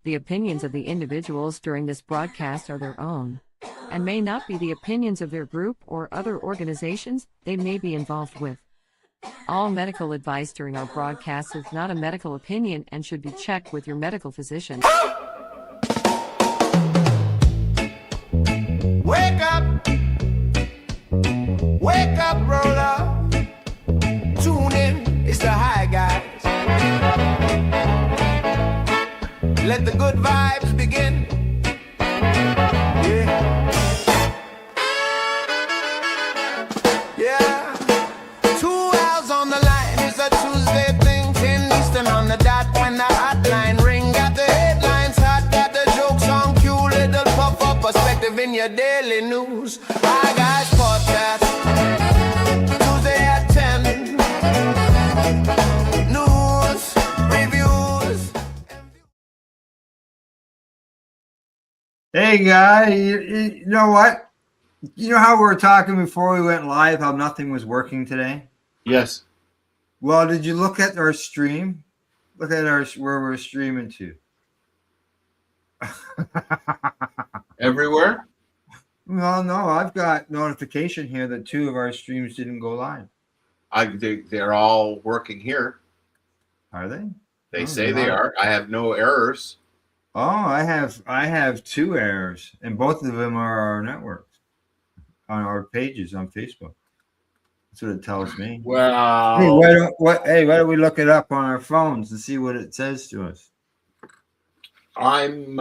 The opinions of the individuals during this broadcast are their own, and may not be the opinions of their group or other organizations they may be involved with. All medical advice during our broadcast is not a medical opinion and should be checked with your medical physician. Wake up, roller. Tune in, it's the High Guys. Let the good vibes begin. Yeah. 2 hours on the line is a Tuesday thing. 10 Eastern on the dot when the hotline ring. Got the headlines hot, got the jokes on cue. Little puff up perspective in your daily news. High Guys Potcast. Tuesday at 10. News, reviews. Hey, guy, you know what? You know how we were talking before we went live, how nothing was working today? Yes. Well, did you look at our stream? Look at where we're streaming to. Everywhere? Well, no, I've got notification here that 2 of our streams didn't go live. They're all working here. Are they? They say they are. I have no errors. Oh, I have 2 errors, and both of them are our networks on our pages on Facebook. That's what it tells me. Well, Hey, why don't we look it up on our phones and see what it says to us? I'm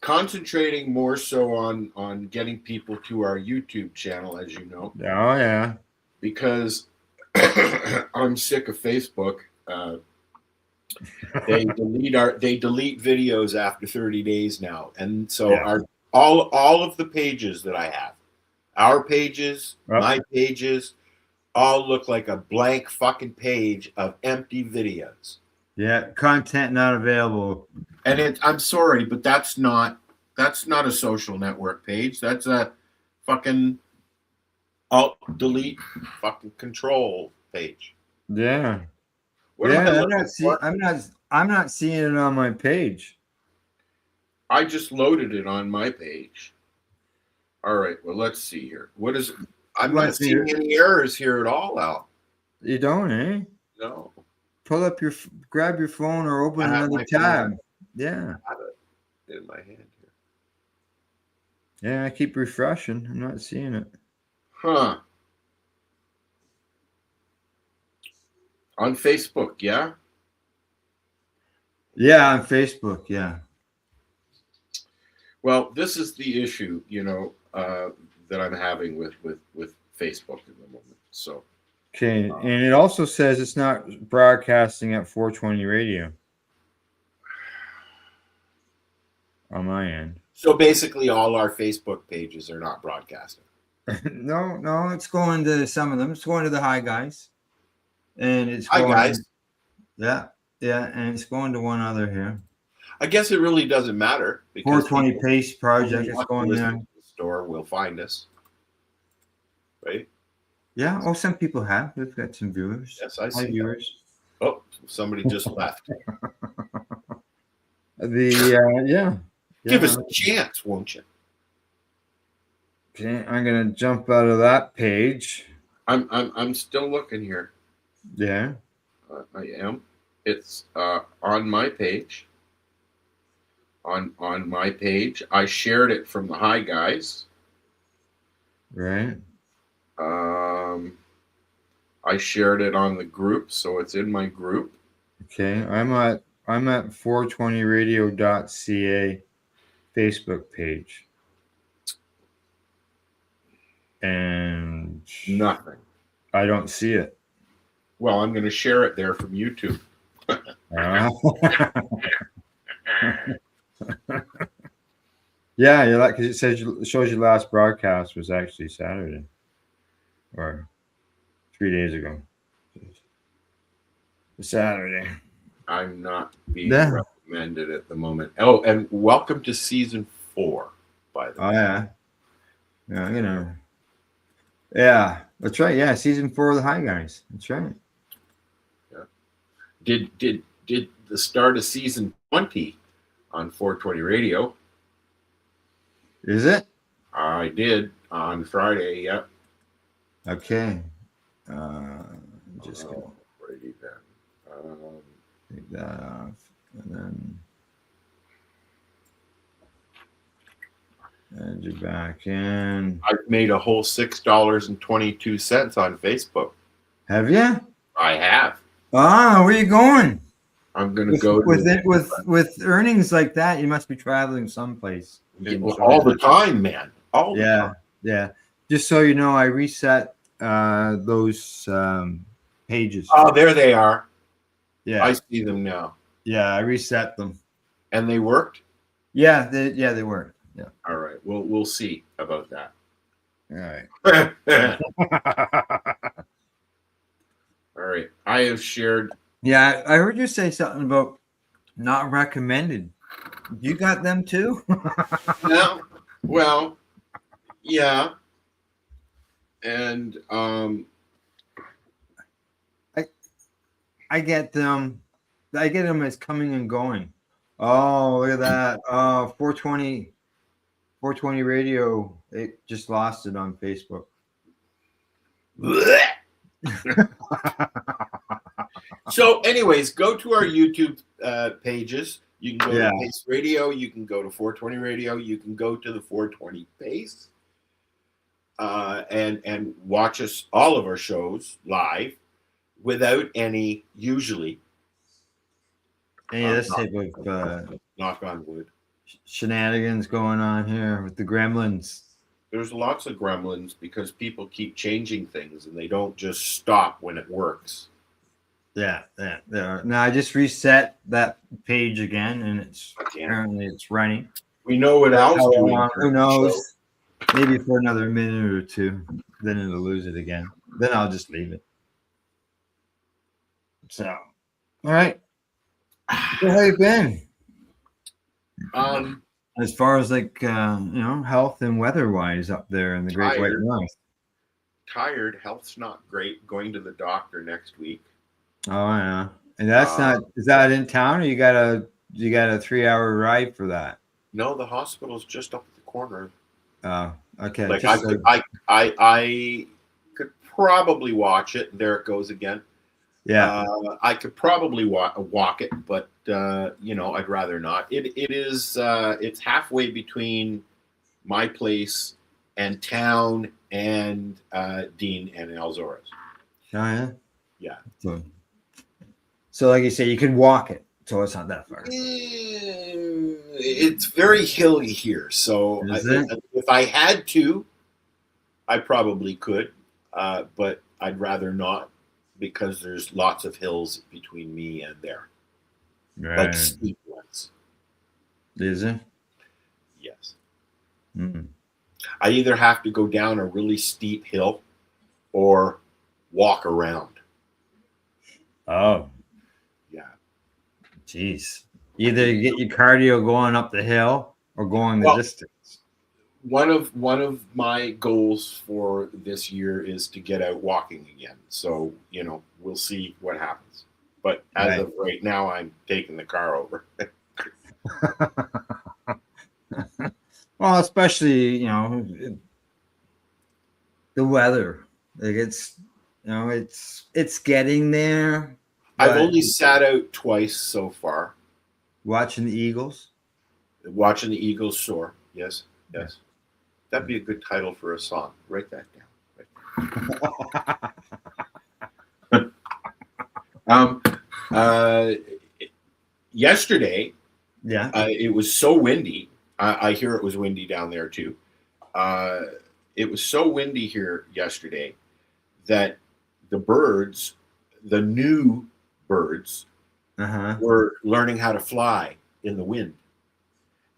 concentrating more so on getting people to our YouTube channel, as you know. Oh yeah, because I'm sick of Facebook. They delete videos after 30 days now, and so all of the pages that I have, our pages, my pages, all look like a blank fucking page of empty videos. Yeah, content not available. And I'm sorry, but that's not a social network page. That's a fucking alt delete fucking control page. Yeah. What am I looking for? I'm not seeing it on my page. I just loaded it on my page. All right, well, let's see here. What is it? I'm not seeing any errors here at all, Al. You don't, eh? No. Grab your phone or open another tab. Phone. Yeah. I have it in my hand here. Yeah, I keep refreshing. I'm not seeing it. Huh. On Facebook, yeah? Yeah, on Facebook, yeah. Well, this is the issue, that I'm having with Facebook at the moment. So, okay, and it also says it's not broadcasting at 420 radio on my end. So basically, all our Facebook pages are not broadcasting. No, it's going to some of them. It's going to the High Guys, and it's Hi going, guys. Yeah, and it's going to one other here. I guess it really doesn't matter because 420 Pace Project is going there. The store will find us, right? Yeah. Oh, some people have. We've got some viewers. Yes, I see. Viewers. Oh, somebody just left. Give us a chance, won't you? Okay, I'm gonna jump out of that page. I'm still looking here. Yeah. I am. It's on my page. On my page, I shared it from the High Guys. Right. I shared it on the group, so it's in my group. Okay, I'm at 420radio.ca Facebook page. And nothing. I don't see it. Well, I'm going to share it there from YouTube. Yeah, you're like, because it shows your last broadcast was actually Saturday or 3 days ago. Saturday. I'm not being recommended at the moment. Oh, and welcome to season 4, by the way. Oh yeah. Yeah, that's right. Yeah, season 4 of the High Guys. That's right. Yeah. Did the start of season 20 on 420 radio. Is it? I did on Friday. Yep. Okay. Just gonna Righty then. take that off, and then add you back in. I've made a whole $6.22 on Facebook. Have you? I have. Ah, where you going? I'm gonna go with earnings like that. You must be traveling someplace. all the time, man. All the time. Yeah. Just so you know, I reset those pages. Oh, there they are. Yeah, I see them now. Yeah, I reset them. And they worked? Yeah, they worked. Yeah. All right. We'll see about that. All right. All right. I have shared. Yeah, I heard you say something about not recommended. You got them too? No. Well, yeah. And I get them. I get them as coming and going. Oh, look at that. 420 radio. It just lost it on Facebook. So, anyways, go to our YouTube pages. You can go Yeah. to Pace Radio. You can go to 420 Radio. You can go to the 420 Pace and watch us all of our shows live without any usually. This type of knock on wood. shenanigans going on here with the gremlins. There's lots of gremlins because people keep changing things and they don't just stop when it works. Yeah. Now I just reset that page again, and apparently it's running. We know what Al's doing. Who knows? Maybe for another minute or two, then it'll lose it again. Then I'll just leave it. So, all right. So how you been? As far as like health and weather wise up there in the Great White North. Tired. Health's not great. Going to the doctor next week. Oh yeah, and that's not. Is that in town, or you got a 3-hour ride for that? No, the hospital's just up the corner. Oh, okay. Like I could probably watch it. There it goes again. Yeah. I could probably walk it, but I'd rather not. It's halfway between my place and town and Dean and Elzora's. Oh yeah. Yeah. So like you say, you can walk it, so it's not that far. It's very hilly here, so if I had to, I probably could, but I'd rather not because there's lots of hills between me and there, like steep ones. Is it? Yes. Mm. I either have to go down a really steep hill or walk around. Oh. Yeah. Jeez. Either you get your cardio going up the hill or going the distance. One of my goals for this year is to get out walking again. So, we'll see what happens. But as of right now, I'm taking the car over. Well, especially, the weather. Like it's getting there. I've only sat out twice so far. Watching the Eagles? Watching the Eagles soar. Yes. That'd be a good title for a song. Write that down. Yesterday, it was so windy. I hear it was windy down there too. It was so windy here yesterday that the new birds, were learning how to fly in the wind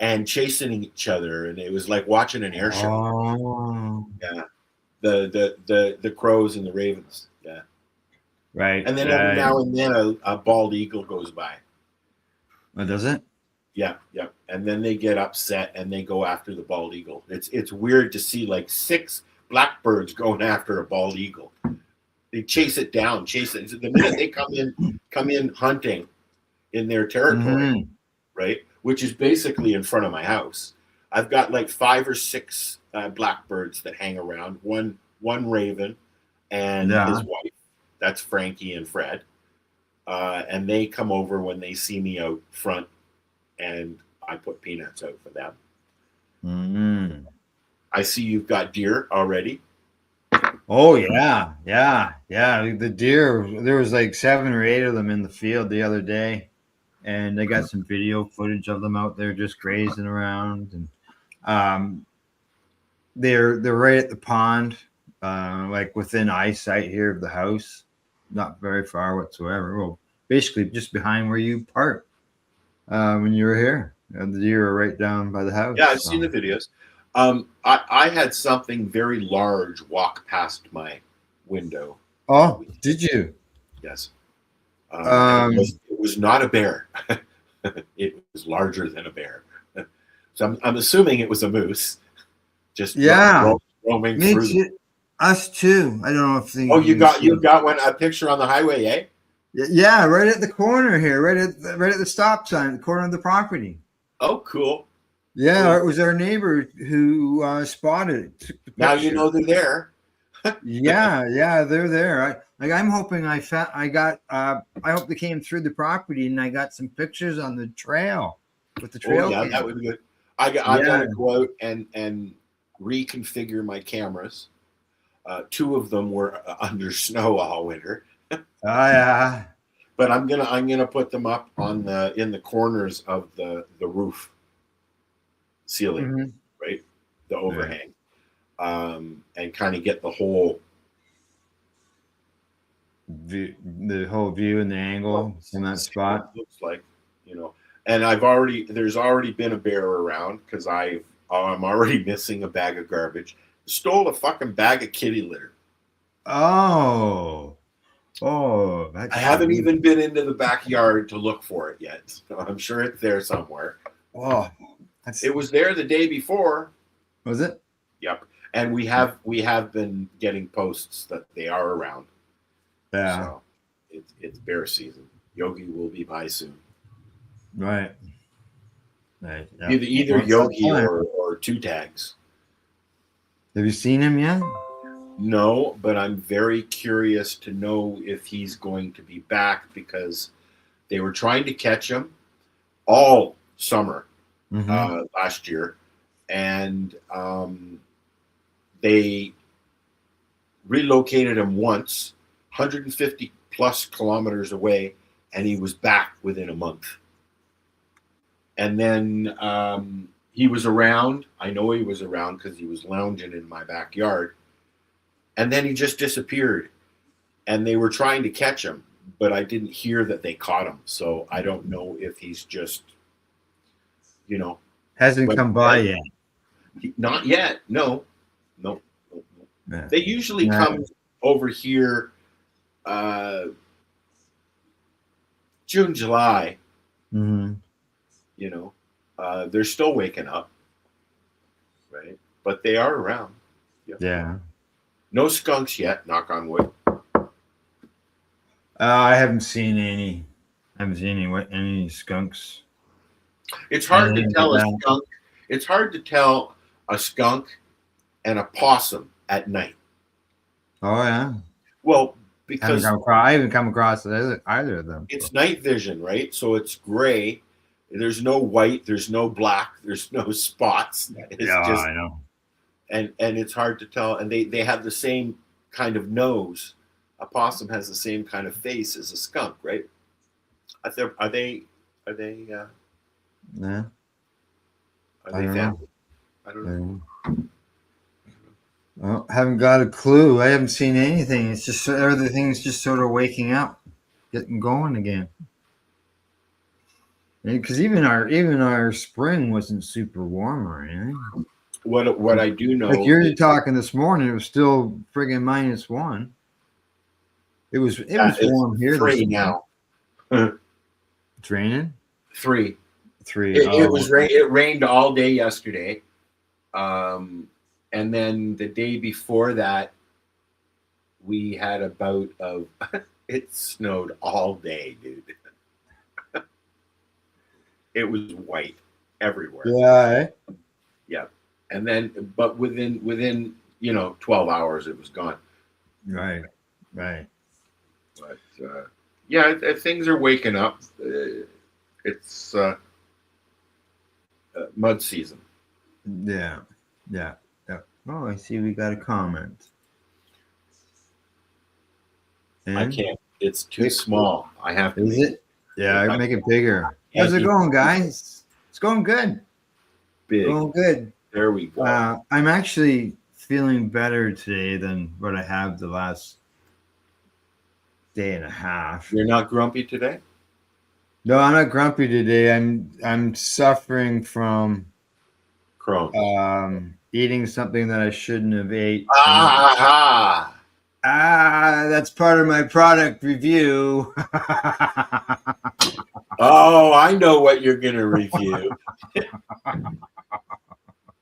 and chasing each other, and it was like watching an air show. Oh. Yeah, the crows and the ravens. Yeah, right. And then every now and then a bald eagle goes by. Oh, does it? Yeah. And then they get upset and they go after the bald eagle. It's weird to see like 6 blackbirds going after a bald eagle. They chase it down. The minute they come in hunting in their territory, right? which is basically in front of my house. I've got like 5 or 6 blackbirds that hang around. One raven and his wife. That's Frankie and Fred. And they come over when they see me out front, and I put peanuts out for them. Mm-hmm. I see you've got deer already. Oh yeah. The deer, there was like 7 or 8 of them in the field the other day, and I got some video footage of them out there just grazing around. And they're right at the pond, like within eyesight here of the house, not very far whatsoever. Well, basically just behind where you parked when you were here. And the deer are right down by the house. Yeah, I've seen the videos. I had something very large walk past my window. Oh, did you? Yes. It was not a bear. It was larger than a bear. So I'm assuming it was a moose. Just roaming through. Us too. I don't know if the. Oh, you got a picture on the highway, eh? Yeah, right at the corner here, right at the stop sign, the corner of the property. Oh, cool. Yeah, cool. It was our neighbor who spotted it. Took the now you know they're there. yeah, they're there. I'm hoping I hope they came through the property and I got some pictures on the trail with the trail. Oh, yeah, that would be good. I got to go out and reconfigure my cameras. 2 of them were under snow all winter. Oh yeah. But I'm gonna put them up in the corners of the roof ceiling, right? The overhang. And kind of get the whole view, the whole view and the angle in that spot. Looks like, and there's already been a bear around because I'm already missing a bag of garbage. Stole a fucking bag of kitty litter. Oh, I haven't even been into the backyard to look for it yet. So I'm sure it's there somewhere. Oh, it was there the day before. Was it? Yep. And we have been getting posts that they are around. Yeah. So it's bear season. Yogi will be by soon. Right. Yeah. Either Yogi or 2 tags. Have you seen him yet? No, but I'm very curious to know if he's going to be back because they were trying to catch him all summer last year, and they relocated him once, 150 plus kilometers away, and he was back within a month. And then he was around. I know he was around because he was lounging in my backyard. And then he just disappeared. And they were trying to catch him, but I didn't hear that they caught him. So I don't know if he's just, Hasn't come by yet. Not yet. No. Yeah. They usually come over here June, July. Mm-hmm. They're still waking up, right? But they are around. Yep. Yeah. No skunks yet, knock on wood. I haven't seen any. Any skunks. It's hard to tell a skunk. It's hard to tell a skunk and a possum at night. Oh yeah. Well, because I haven't come across either of them. It's night vision, right? So it's gray. There's no white. There's no black. There's no spots. It's I know. And it's hard to tell. And they have the same kind of nose. A possum has the same kind of face as a skunk, right? Are they? Yeah. Are they family? I don't know. Well, haven't got a clue. I haven't seen anything. It's just everything's just sort of waking up, getting going again. Because even our spring wasn't super warm or anything. What I do know, like you're talking this morning, it was still friggin' -1. It was warm here. 3 now. It's raining. 3. It was rain. It rained all day yesterday, and then the day before that, we had a bout of. It snowed all day, dude. it was white everywhere. Yeah. Yeah. And then, but within 12 hours, it was gone. Right. Right. But yeah, things are waking up. It's mud season. Yeah. Yeah. Yeah. Oh, I see. We got a comment. And I can't. It's too small. I have to. Is it? Yeah, I make it bigger. How's it going, guys? It's going good. Big. Going good. There we go. I'm actually feeling better today than what I have the last day and a half. You're not grumpy today? No, I'm not grumpy today. I'm suffering from Crohn's. Eating something that I shouldn't have ate. That's part of my product review. Oh, I know what you're going to review.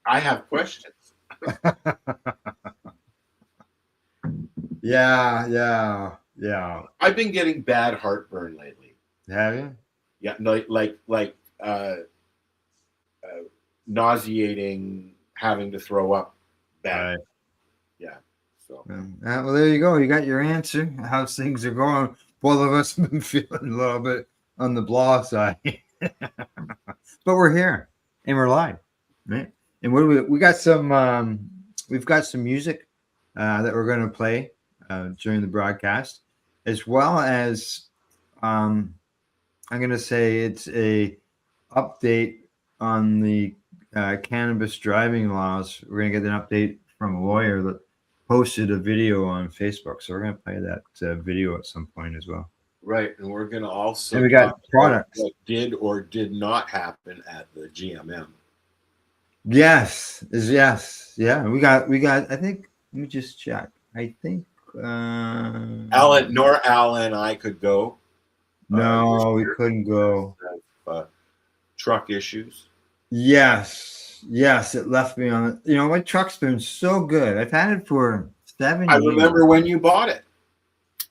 I have questions. Yeah. I've been getting bad heartburn lately. Have you? Yeah, like nauseating, having to throw up bad. Right. Yeah. So. Well, there you go. You got your answer. How things are going. Both of us have been feeling a little bit on the blah side, but we're here and we're live, right? And what do we got some. We've got some music that we're going to play during the broadcast, as well as I'm going to say it's a update on the cannabis driving laws. We're going to get an update from a lawyer that posted a video on Facebook, so we're going to play that video at some point as well. Right, and we're going to also and we got products what did or did not happen at the GMM. Yes, yeah. We got. I think. Let me just check. I think. Alan and I could go. No, we couldn't go. Truck issues. Yes, it left me on. My truck's been so good. I've had it for 7 years. I remember when you bought it.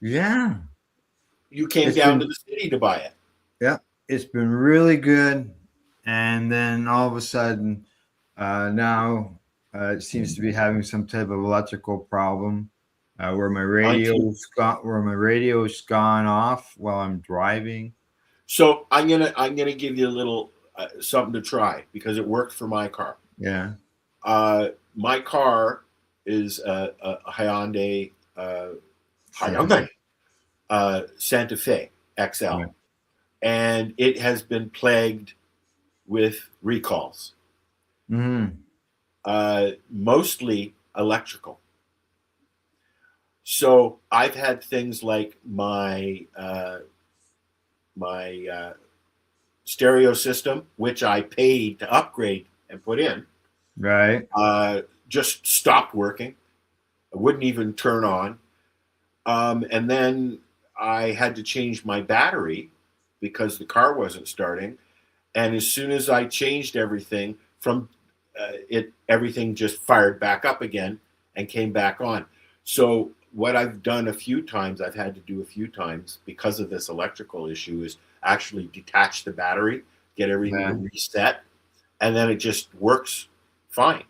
Yeah. You came down to the city to buy it. Yeah, it's been really good. And then all of a sudden, now it seems to be having some type of electrical problem where my radio's gone off while I'm driving. So I'm gonna give you a little something to try because it worked for my car. Yeah. My car is a Hyundai Santa Fe XL, right. And it has been plagued with recalls. Mm-hmm. Mostly electrical. So I've had things like my stereo system, which I paid to upgrade and put in, Right. Just stopped working. It wouldn't even turn on. And then I had to change my battery because the car wasn't starting. And as soon as I changed everything from everything just fired back up again and came back on. So what I've done I've had to do a few times because of this electrical issue is actually detach the battery, get everything reset, and then it just works fine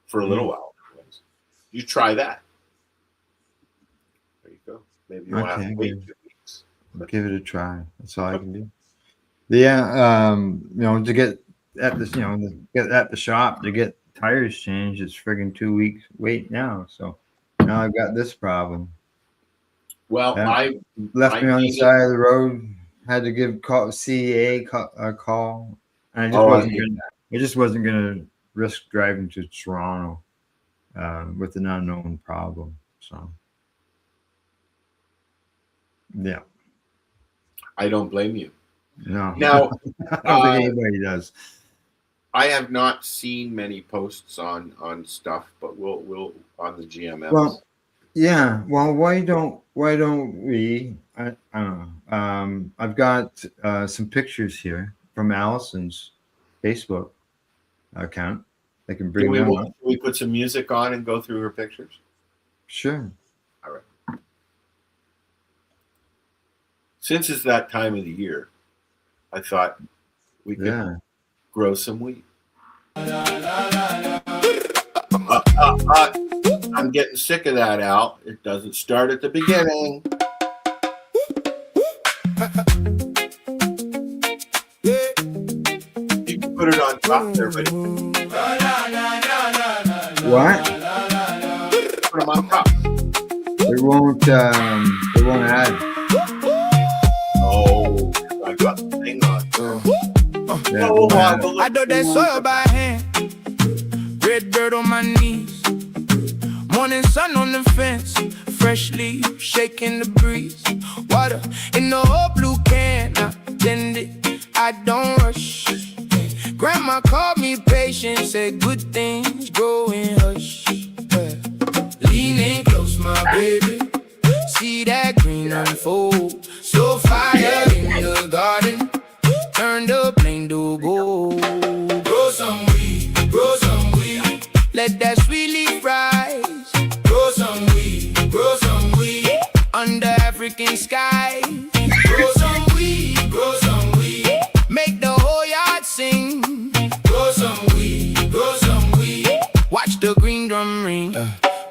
for a little while. You try that. There you go. Maybe you won't have to wait 2 weeks. I'll give it a try. That's all I can do. Yeah, to get at this, get at the shop to get tires changed, it's friggin' 2 weeks wait now. So now I've got this problem. Well, I left me on the side of the road. Had to give CEA a call, and I just wasn't gonna risk driving to Toronto with an unknown problem. So yeah, I don't blame you. No. Now, I don't think anybody does. I have not seen many posts on stuff, but we'll on the GMS. Well, yeah. Well, why don't we? I don't know. I've got some pictures here from Allison's Facebook account. I can bring them up. Can we put some music on and go through her pictures? Sure. All right. Since it's that time of the year, I thought We could grow some wheat. I'm getting sick of that, Al. It doesn't start at the beginning. You can put it on top there, buddy. What? Put them on top. It won't add. Oh, I got the thing on. Yeah, I do that soil by hand. Red dirt on my knees. Morning sun on the fence. Fresh leaves shaking the breeze. Water in the old blue can. I bend it, I don't rush. Grandma called me patient. Said good things grow in hush. Lean in close, my baby. See that green unfold. So fire in the garden. Turn the plane to gold. Grow some weed, grow some weed. Let that sweet leaf rise. Grow some weed, grow some weed. Under African skies. Grow some weed, grow some weed. Make the whole yard sing. Grow some weed, grow some weed. Watch the green drum ring.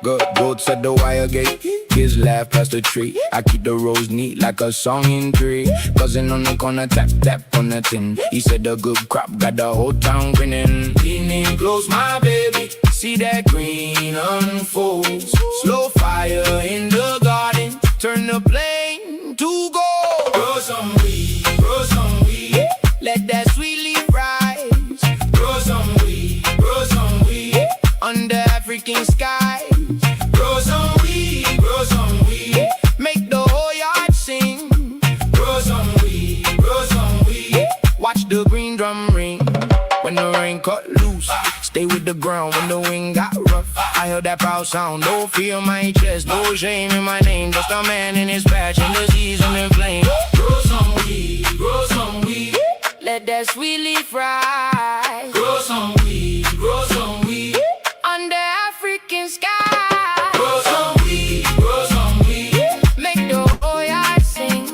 Goats at the wire gate. Kids laugh past the tree. I keep the rows neat like a song in tree. Cousin on the corner, tap, tap on the tin. He said the good crop got the whole town grinning. Lean in close, my baby. See that green unfold. Slow fire in the garden. Turn the plane to gold. Grow some weed, grow some weed. Let that sweet leaf rise. Grow some weed, grow some weed. Under African skies. Grow some weed, grow some weed. Make the whole yard sing. Grow some weed, grow some weed. Watch the green drum ring. When the rain cut loose, stay with the ground when the wind got rough. I heard that proud sound, no fear in my chest, no shame in my name. Just a man in his patch and the season in flame. Grow some weed, grow some weed. Let that sweet leaf rise. Grow some weed, grow some weed. Under African sky. Grow some weed, grow some weed. Make the whole yard sing.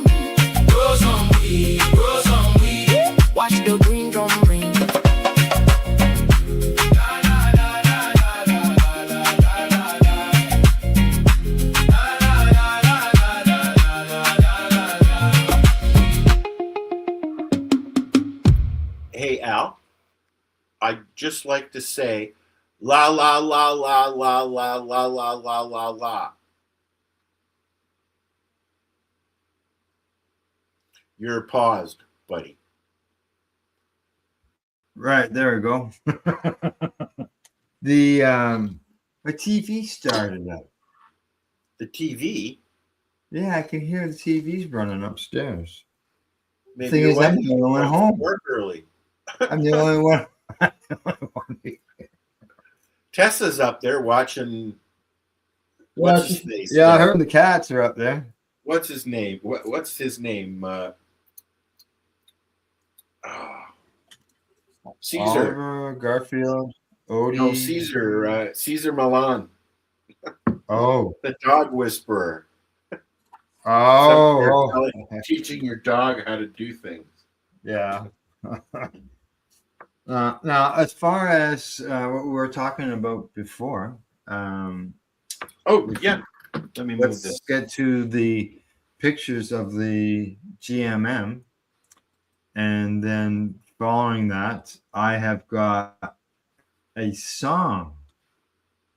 Grow some weed, grow some weed. Watch the green drum ring. Hey, Al, I'd just like to say, la la la la la la la la la la la. You're paused, buddy. Right, there we go. The TV started up. The TV. Yeah, I can hear the TV's running upstairs. Maybe Thing your is, wife I'm the only one home. work early. I'm the only one. Tessa's up there watching. Well, What's his face? yeah, I heard the cats are up there. What's his name? What's his name? Caesar. Oliver, Garfield, Odie. No, Caesar. Caesar Milan. Oh. The dog whisperer. Oh. Teaching your dog how to do things. Yeah. Now, as far as what we were talking about before, yeah. Let me move this. Let's get to the pictures of the GMM, and then following that, I have got a song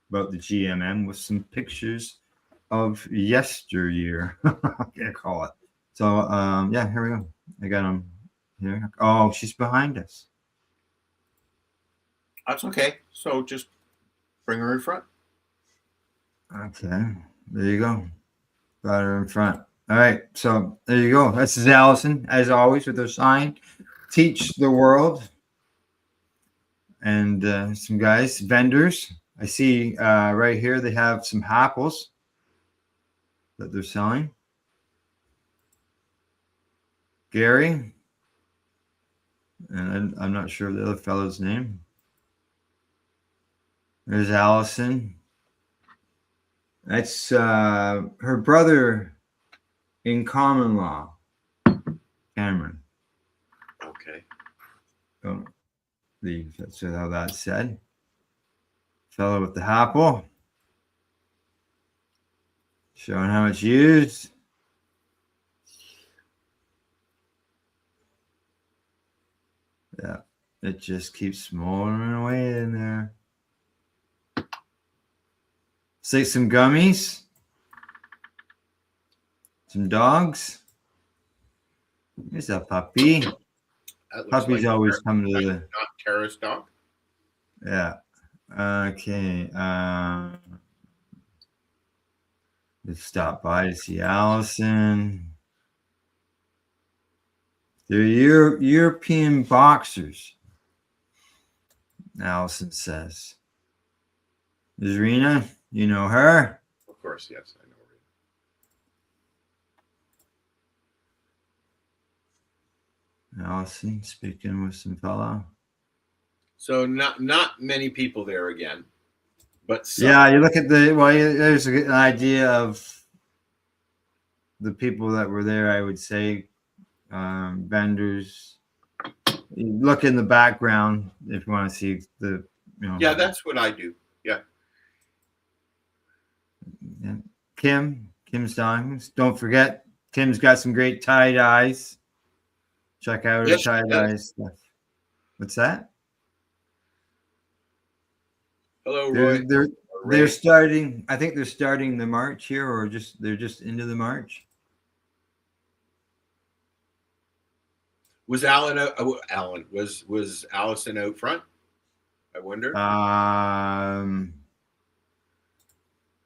about the GMM with some pictures of yesteryear. I can't call it. So, yeah, here we go. I got them here. Oh, she's behind us. That's okay. So just bring her in front. Okay, there you go. Got her in front. All right, so there you go. This is Allison, as always, with her sign, Teach the World. And some guys, vendors. I see right here they have some apples that they're selling. Gary. And I'm not sure of the other fellow's name. There's Allison. That's her brother in common law, Cameron. Okay. Don't leave. That's how that's said. Fellow with the apple. Showing how it's used. Yeah, it just keeps smoldering away in there. Say some gummies. Some dogs. Here's a puppy. Puppies like always come to the... Not terrace dog? Yeah. Okay. Let's stop by to see Allison. They're European boxers, Allison says. Zarina, you know her? Of course, yes, I know her. Allison speaking with some fella. So not many people there again, but some. Yeah, you look at there's an idea of the people that were there. I would say vendors. You look in the background if you want to see the. Yeah, that's what I do. Yeah. Kim's Diamonds. Don't forget, Kim's got some great tie-dyes. Check out her tie-dye stuff. What's that? Hello, Roy. They're starting. I think they're starting the march here, or they're just into the march. Was Alan was Allison out front? I wonder.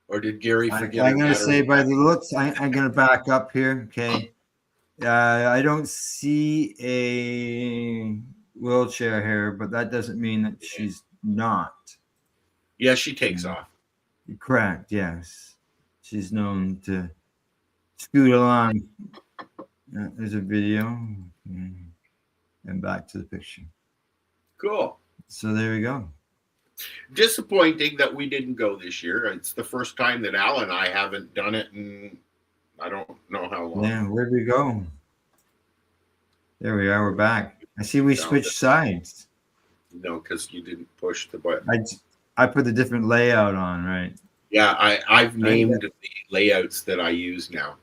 Or did Gary forget? I'm going to say by the looks, I'm going to back up here. Okay. I don't see a wheelchair here, but that doesn't mean that she's not. Yeah, she takes off. Correct. Yes. She's known to scoot along. There's a video. And back to the picture. Cool. So there we go. Disappointing that we didn't go this year. It's the first time that Al and I haven't done it in I don't know how long. Yeah, where'd we go? There we are. We're back. I see we switched sides. No, because you didn't push the button. I put the different layout on, right? Yeah, I've named the layouts that I use now.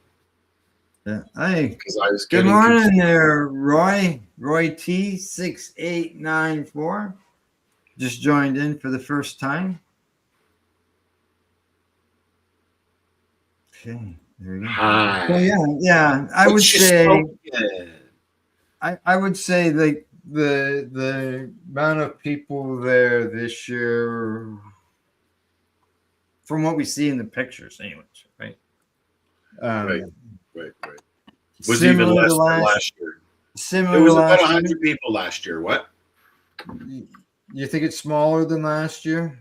Yeah. Hey, because I was good morning there, Roy. Roy T6894. Just joined in for the first time. Okay, there we go. Hi. So yeah. I would say like the amount of people there this year, from what we see in the pictures, anyways, right? Right. Was even less than last year. Similar. It was about 100 people last year. What? You think it's smaller than last year,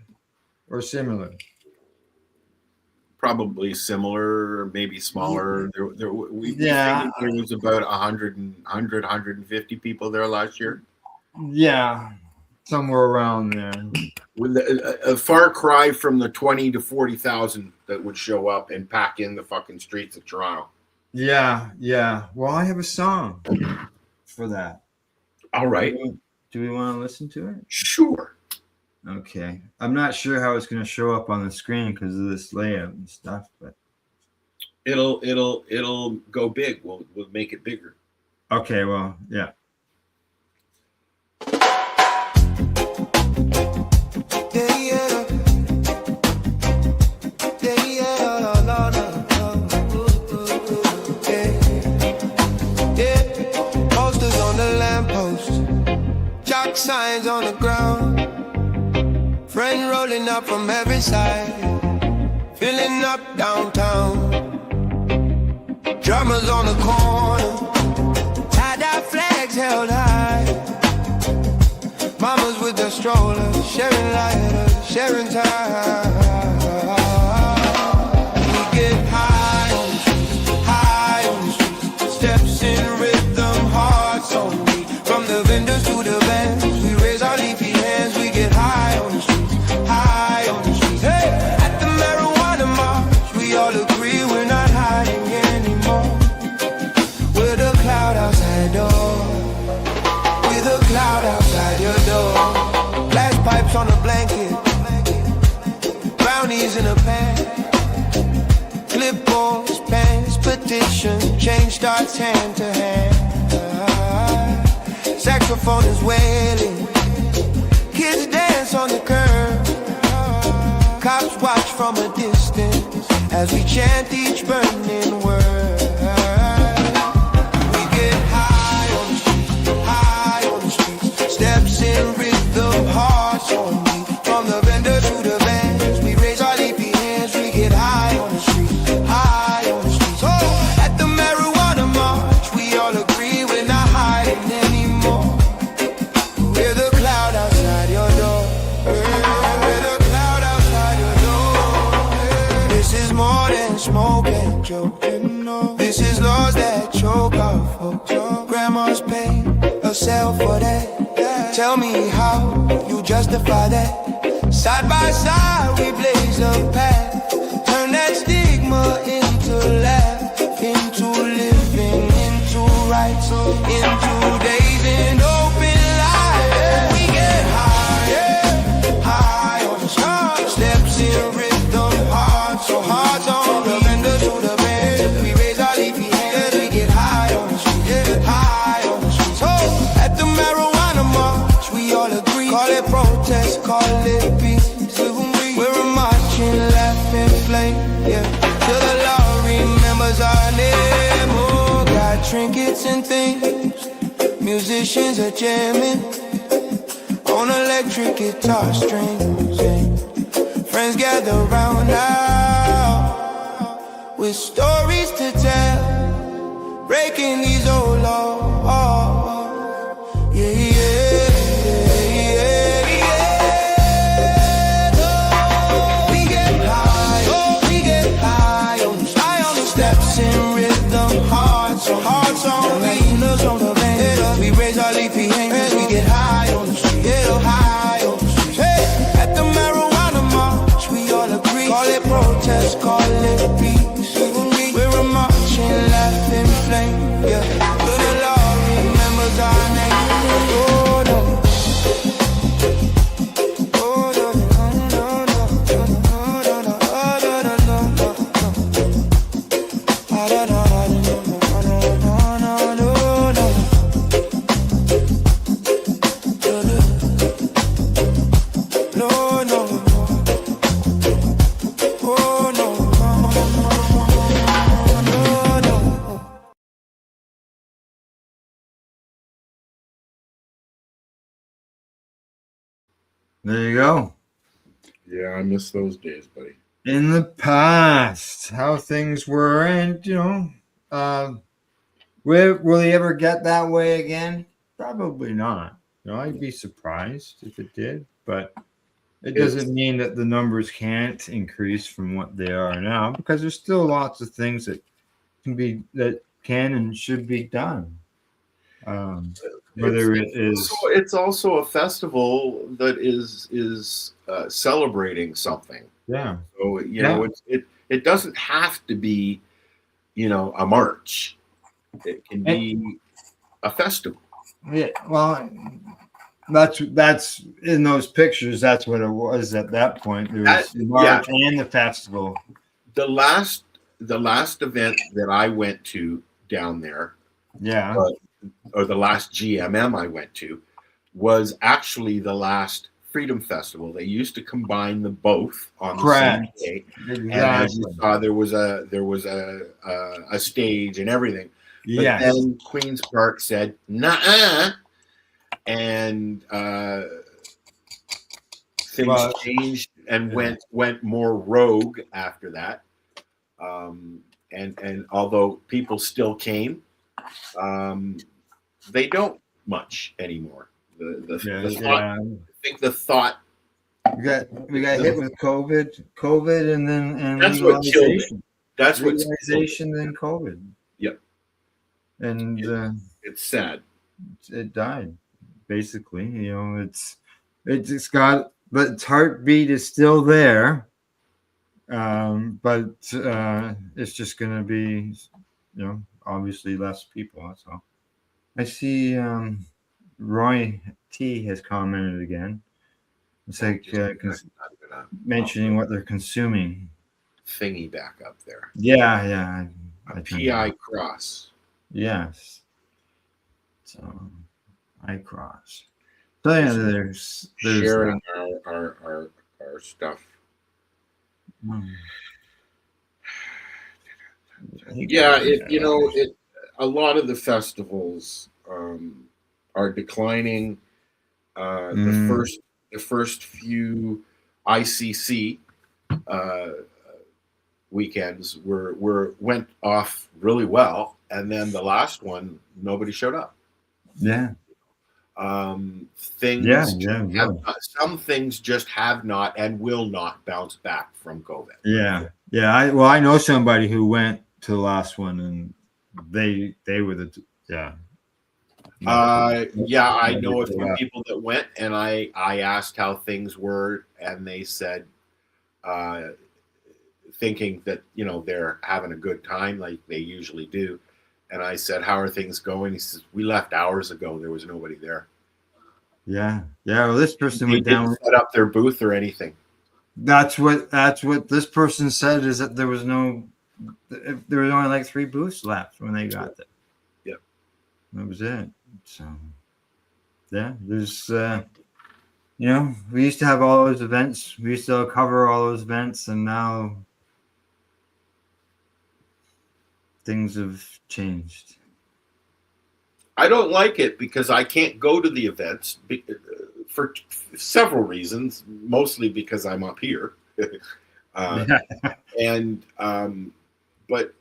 or similar? Probably similar, maybe smaller. We think there was about 150 people there last year. Yeah, somewhere around there. With a far cry from the 20 to 40,000 that would show up and pack in the fucking streets of Toronto. Yeah. Well, I have a song for that. All right. Do we want to listen to it? Sure. Okay. I'm not sure how it's going to show up on the screen because of this layout and stuff, but it'll go big. We'll make it bigger. Okay. Well, yeah. Signs on the ground, friend rolling up from every side, filling up downtown. Drummers on the corner, tie-dye flags held high. Mamas with their strollers, sharing lighters, sharing time. We get high on the streets, steps in rhythm, hearts on beat. From the vendors to the bands, we raise our leafy hands. We get high on the streets, high on the streets. Hey, at the marijuana march, we all agree we're not hiding anymore. We're the cloud outside door. We're the cloud outside. Wipes on a blanket, brownies in a pan, clipboards, pens, petition, change starts hand to hand. Saxophone is wailing, kids dance on the curb, cops watch from a distance as we chant each burning word. We get high on the streets, steps in rhythm, hearts on beat. From the vendor to the vans, we raise our leafy hands. We get high on the streets, high on the streets. Oh, at the marijuana march, we all agree we're not hiding anymore. We're the cloud outside your door. We're the cloud outside your door. This is more than smoke and joke. This is laws that choke our folks. Grandma's paid herself for that. Tell me how you justify that. Side by side we blaze a path. Turn that stigma into laugh, into living, into rights, into days in open life. We get high, high on the stars. Steps in rhythm, hearts, so hearts on the vendor to the band. We raise our leafy hands. We get high on the street, high on the street. So at the marijuana march, we all agree. Call it protest, call it peace. We're marching, laughing, flame, yeah. Till the law remembers our name. Oh, got trinkets and things. Musicians are jamming on electric guitar strings. And friends gather round now with stories to tell, breaking these old laws. Yeah, yeah. Hearts on the healers on the band. We raise our leafy hands. We get high on the street. High on the street. Hey, at the marijuana march, we all agree. Call it protest, call it peace. We're a marching, laughing flame. Yeah, till the law remembers our name. Oh no. Oh no, no, no, no, no, no, no, no, no. There you go. Yeah, I miss those days, buddy. In the past, how things were, and will they ever get that way again? Probably not. I'd be surprised if it did, but it doesn't mean that the numbers can't increase from what they are now, because there's still lots of things that can and should be done. Whether it's also a festival that is celebrating something. Yeah. So it doesn't have to be, a march. It can be a festival. Yeah. Well, that's in those pictures. That's what it was at that point. There was the march and the festival. The last event that I went to down there. Yeah. Or the last GMM I went to was actually the last Freedom Festival. They used to combine the both on the same day. Exactly. And as you saw, there was a stage and everything. But then Queen's Park said, "Nah," and things changed and went more rogue after that. And although people still came, they don't much anymore. The thought, I think the thought we got hit with COVID, and then that's what killed it. That's what legalization, then COVID. Yep. And it's sad. It died, basically. It's got, but its heartbeat is still there. But it's just going to be, obviously less people. That's all. I see Roy T has commented again. It's like mentioning what they're consuming. Thingy back up there. Yeah, yeah. A PI cross. Yes. So I cross. So yeah, there's sharing our stuff. Yeah, a lot of the festivals are declining. The first few ICC weekends went off really well, and then the last one nobody showed up. Yeah. Some things just have not and will not bounce back from COVID. Yeah, yeah. I know somebody who went to the last one, and they were I know a few people that went, and I asked how things were, and they said, thinking that they're having a good time like they usually do. And I said, "How are things going?" He says, "We left hours ago. There was nobody there." Yeah. Well, this person went down. Didn't set up their booth or anything. That's what this person said, is that there was only like 3 booths left when they got there. Yep. That was it. So yeah, there's we used to have all those events. We used to cover all those events, and now things have changed. I don't like it because I can't go to the events for several reasons, mostly because I'm up here. But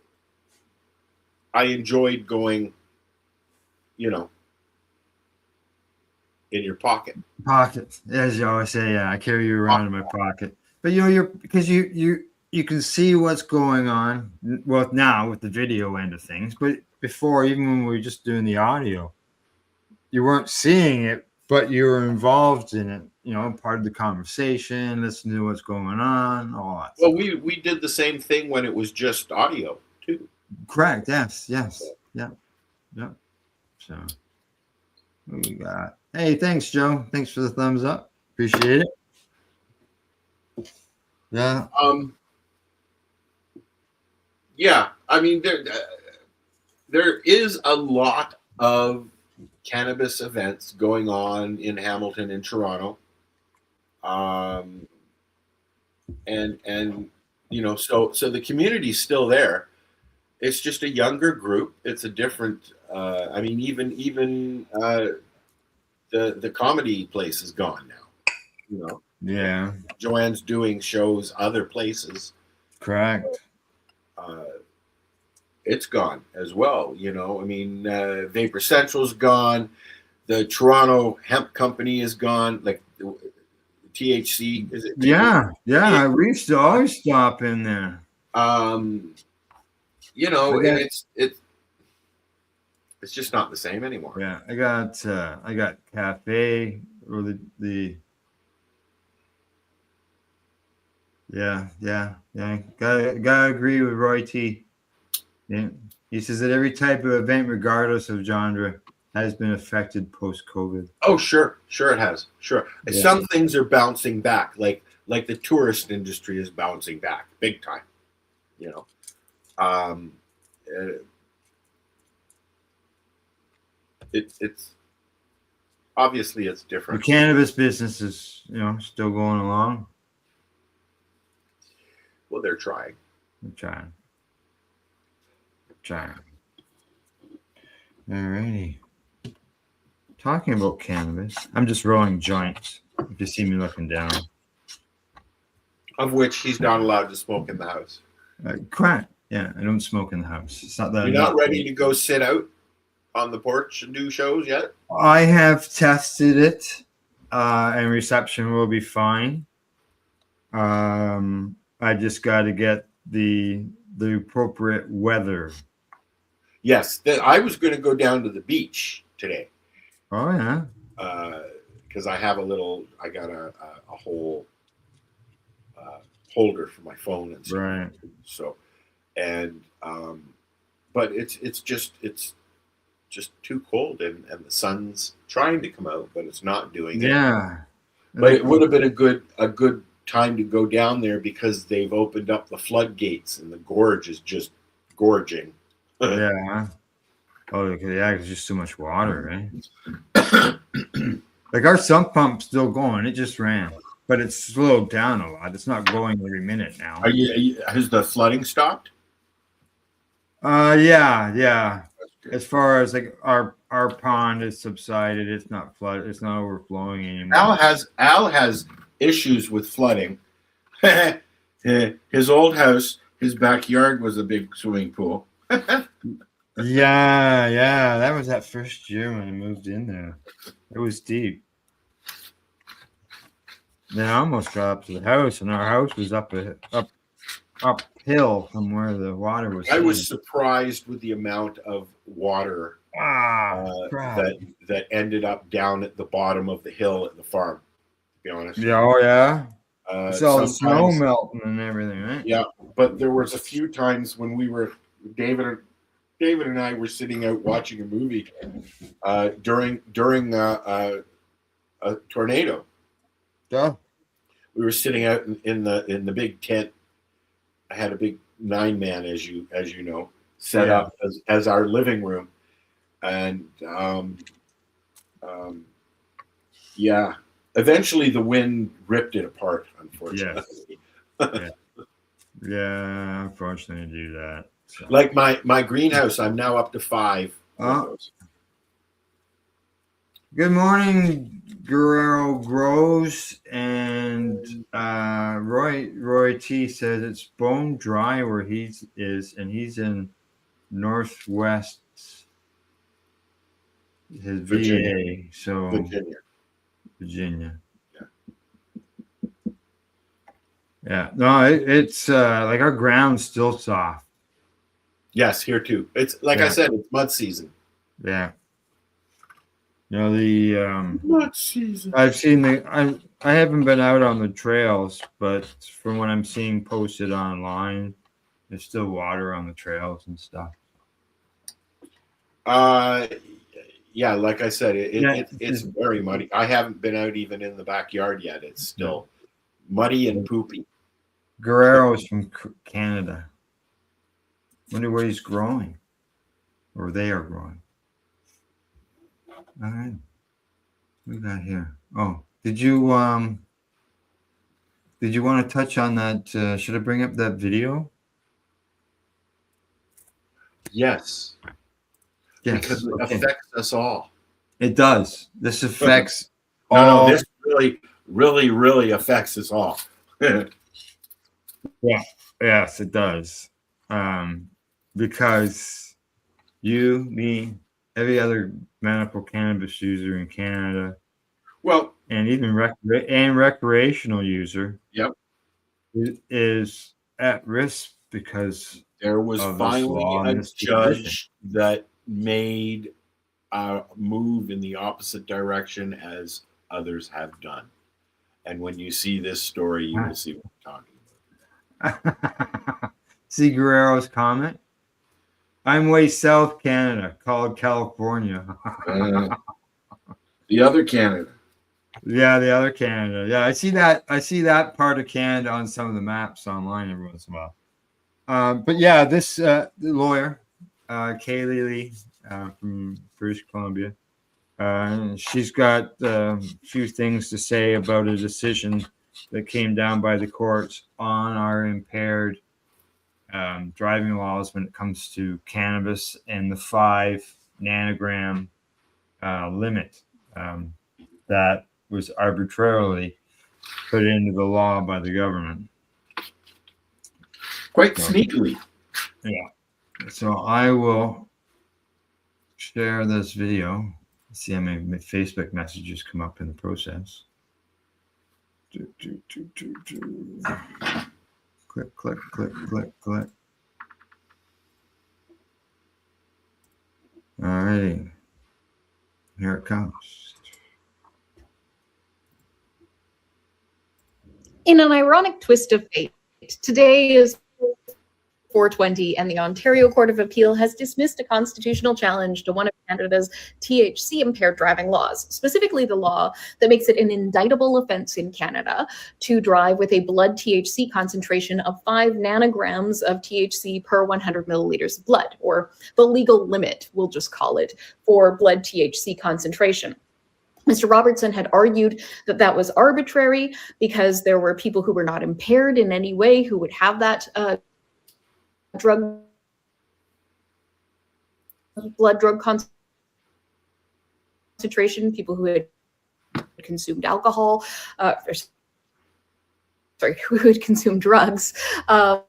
I enjoyed going, in your pocket. Pocket, as you always say. Yeah, I carry you around in my pocket. But because you can see what's going on. Well, now with the video end of things, but before, even when we were just doing the audio, you weren't seeing it, but you were involved in it. Part of the conversation, listening to what's going on, all that. Well, we did the same thing when it was just audio too. Correct. Yes. Yeah. So what we got? Hey, thanks, Joe. Thanks for the thumbs up. Appreciate it. Yeah. Yeah. I mean, there is a lot of cannabis events going on in Hamilton and Toronto. So the community's still there. It's just a younger group. It's a different. Even the comedy place is gone now. Yeah. Joanne's doing shows other places. Correct. It's gone as well. Vapor Central's gone. The Toronto Hemp Company is gone. Like THC, is it? Yeah. We used to always stop in there. And it's just not the same anymore. Yeah, I got cafe or the yeah. Gotta agree with Roy T. Yeah, he says that every type of event, regardless of genre, has been affected post-COVID. Oh, sure it has. Sure, yeah. Some things are bouncing back, like the tourist industry is bouncing back big time. It's obviously it's different. The cannabis business is still going along. Well, they're trying. Alrighty. Talking about cannabis, I'm just rolling joints. If you see me looking down. Of which he's not allowed to smoke in the house. Correct. Yeah, I don't smoke in the house. It's not that. You're not ready to go sit out on the porch and do shows yet? I have tested it, and reception will be fine. I just got to get the appropriate weather. Yes, I was going to go down to the beach today. Oh yeah. Because I got a whole holder for my phone and stuff. Right. So, but it's just too cold, and the sun's trying to come out, but it's not doing it. Yeah. But it would have been a good time to go down there because they've opened up the floodgates and the gorge is just gorging. Yeah. Oh, okay, yeah, it's just too much water, right? Like our sump pump's still going. It just ran, but it's slowed down a lot. It's not going every minute now. Has the flooding stopped? Yeah. As far as like our pond is subsided, it's not flooded. It's not overflowing anymore. Al has issues with flooding. His old house, his backyard was a big swimming pool. Yeah. That was that first year when I moved in there. It was deep. Then I almost got up to the house, and our house was uphill from where the water was. I was surprised with the amount of water that ended up down at the bottom of the hill at the farm. To be honest. Yeah. Oh yeah. It's all the snow melting and everything, right? Yeah, but there was a few times when we were David and I were sitting out watching a movie during a tornado. Yeah. We were sitting out in the big tent. I had a big 9-man, as you know, set up as our living room, and eventually the wind ripped it apart. Unfortunately, yeah. Unfortunately, do that. So. Like my greenhouse, I'm now up to 5. Good morning, Guerrero Grows, and Roy T says it's bone dry where he is, and he's in Northwest his Virginia. VA, so Virginia. Yeah. No, it's like our ground's still soft. Yes, here too. It's like I said, it's mud season. Yeah. You know, the mud season. I've seen I haven't been out on the trails, but from what I'm seeing posted online, there's still water on the trails and stuff. Yeah, like I said, it's very muddy. I haven't been out even in the backyard yet. It's still muddy and poopy. Guerrero's from Canada. Wonder what he's growing, or they are growing. All right, what we got here? Oh, did you want to touch on that? Should I bring up that video? Yes. Because it affects us all. It does. This affects all. No, this really affects us all. Yeah. Yes, it does. Because you, me, every other medical cannabis user in Canada, and even recreational user, is at risk because there was finally a judge that made a move in the opposite direction as others have done. And when you see this story, you will see what I'm talking about. See Guerrero's comment? I'm way south Canada, called California. The other Canada. Yeah, the other Canada. Yeah, I see that part of Canada on some of the maps online every once in a while. But yeah, this the lawyer, Kaylee Lee from British Columbia, she's got a few things to say about a decision that came down by the courts on our impaired driving laws when it comes to cannabis and the 5 nanogram limit that was arbitrarily put into the law by the government. Quite sneakily. Yeah. So I will share this video. See how many Facebook messages come up in the process. Click, click, click, click, click. All righty. Here it comes. In an ironic twist of fate, today is 420, and the Ontario Court of Appeal has dismissed a constitutional challenge to one of Canada's THC-impaired driving laws, specifically the law that makes it an indictable offense in Canada to drive with a blood THC concentration of 5 nanograms of THC per 100 milliliters of blood, or the legal limit, we'll just call it, for blood THC concentration. Mr. Robertson had argued that that was arbitrary because there were people who were not impaired in any way who would have that blood drug concentration, people who had consumed alcohol, who had consumed drugs, or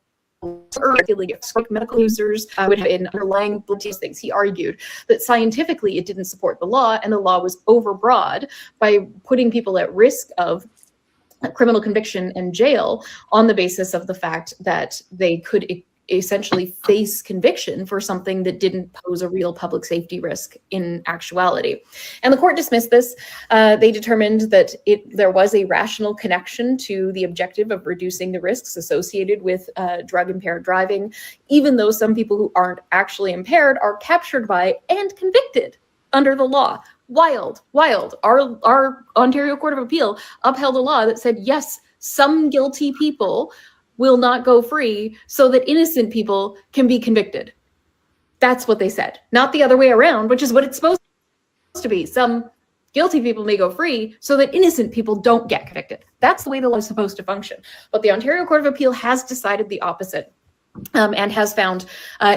medical users would have been underlying these things. He argued that scientifically it didn't support the law, and the law was overbroad by putting people at risk of criminal conviction and jail on the basis of the fact that they could essentially face conviction for something that didn't pose a real public safety risk in actuality. And the court dismissed this. They determined that there was a rational connection to the objective of reducing the risks associated with drug-impaired driving, even though some people who aren't actually impaired are captured by and convicted under the law. Wild. Our Ontario Court of Appeal upheld a law that said, yes, some guilty people will not go free so that innocent people can be convicted. That's what they said, not the other way around, which is what it's supposed to be. Some guilty people may go free so that innocent people don't get convicted. That's the way the law is supposed to function. But the Ontario Court of Appeal has decided the opposite. And has found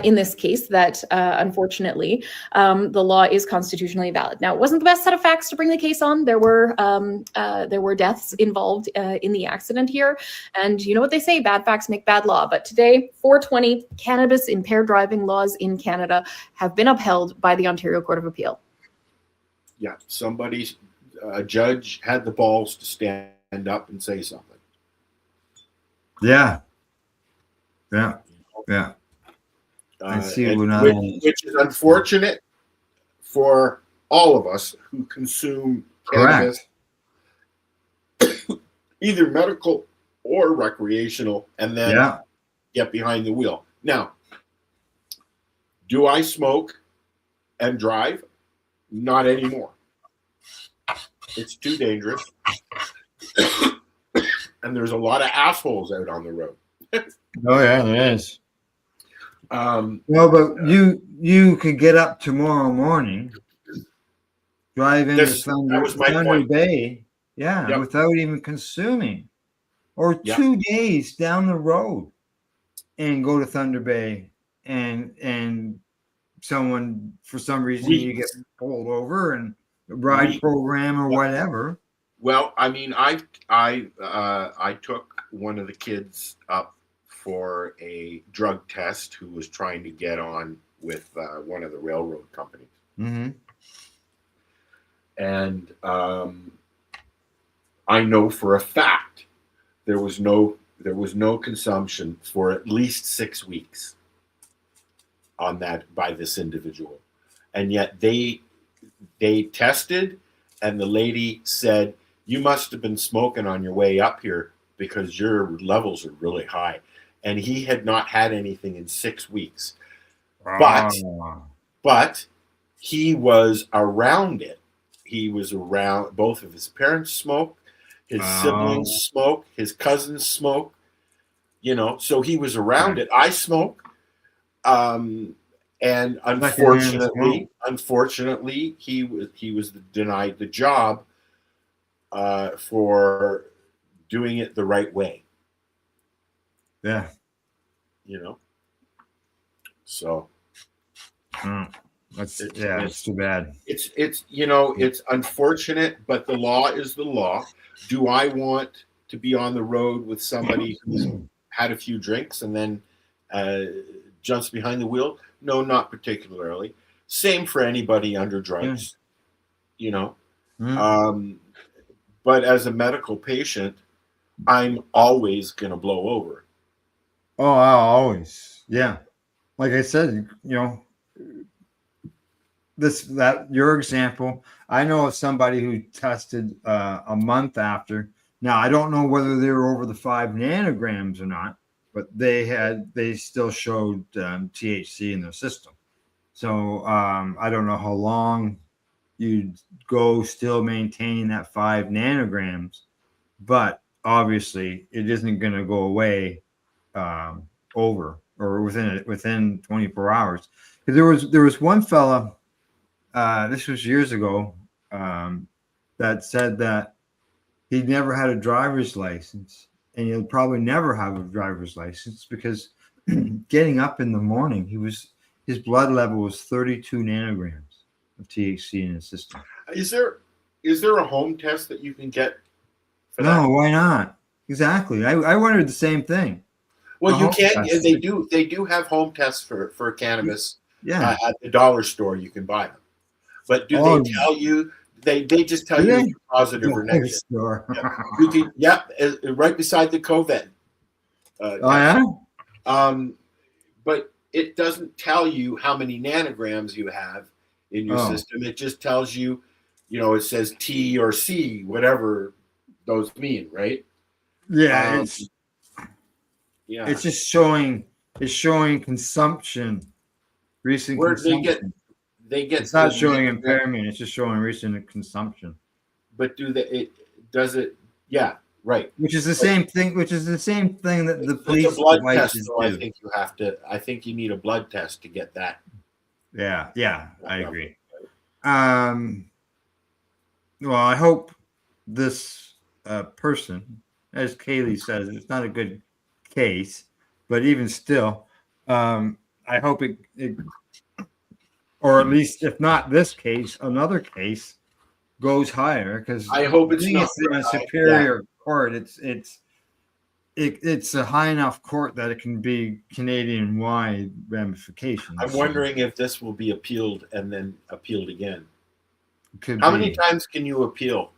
in this case that, unfortunately, the law is constitutionally valid. Now, it wasn't the best set of facts to bring the case on. There were deaths involved in the accident here. And you know what they say, bad facts make bad law. But today, 420 cannabis impaired driving laws in Canada have been upheld by the Ontario Court of Appeal. Yeah, a judge had the balls to stand up and say something. Yeah. I see. Which is unfortunate for all of us who consume cannabis, either medical or recreational, and then get behind the wheel. Now, do I smoke and drive? Not anymore. It's too dangerous. And there's a lot of assholes out on the road. Oh yeah, there is. Well, but you could get up tomorrow morning, drive into Thunder Bay, without even consuming, or 2 days down the road, and go to Thunder Bay, and someone for some reason you get pulled over and ride program or whatever. Well, I mean, I took one of the kids up for a drug test who was trying to get on with one of the railroad companies. Mm-hmm. And I know for a fact there was no consumption for at least 6 weeks on that by this individual. And yet they tested, and the lady said, "You must have been smoking on your way up here because your levels are really high." And he had not had anything in 6 weeks. But he was around it. He was around, both of his parents smoke, his siblings smoke, his cousins smoke, so he was around it. I smoke. And unfortunately, he was denied the job for doing it the right way. Yeah. So it's too bad. It's unfortunate, but the law is the law. Do I want to be on the road with somebody who's had a few drinks and then jumps behind the wheel? No, not particularly. Same for anybody under drugs, but as a medical patient, I'm always going to blow over. Oh, always. Yeah. Like I said, your example, I know of somebody who tested a month after. Now, I don't know whether they were over the 5 nanograms or not, but they still showed THC in their system. So I don't know how long you'd go still maintaining that 5 nanograms, but obviously it isn't going to go away over or within 24 hours. There was one fella, this was years ago, that said that he never had a driver's license, and he'll probably never have a driver's license because getting up in the morning, his blood level was 32 nanograms of THC in his system. Is there a home test that you can get for No, that? why not? Exactly. I wondered the same thing. Well, you home can. test. They do have home tests for cannabis. Yeah. At the dollar store, you can buy them. But do Oh. they tell you? They just tell Do you they? if you're positive or negative. Store. Yeah. You can, right beside the COVID. Oh yeah. But it doesn't tell you how many nanograms you have in your system. It just tells you, it says T or C, whatever those mean, right? Yeah. Yeah. It's just showing. It's showing consumption. Recent Where consumption. they get. It's not showing impairment. It's just showing recent consumption. But does it? Yeah, right. Which is the same thing. Which is the same thing that the police It's a blood test. devices So I do. think you have to. I think you need a blood test to get that. Yeah, I agree. Well, I hope this person, as Kaylee says, it's not a good case, but even still, I hope it, or at least if not this case, another case goes higher, because I hope it's not in a superior court. It's a high enough court that it can be Canadian-wide ramifications. I'm wondering if this will be appealed and then appealed again. Could How be. many times can you appeal?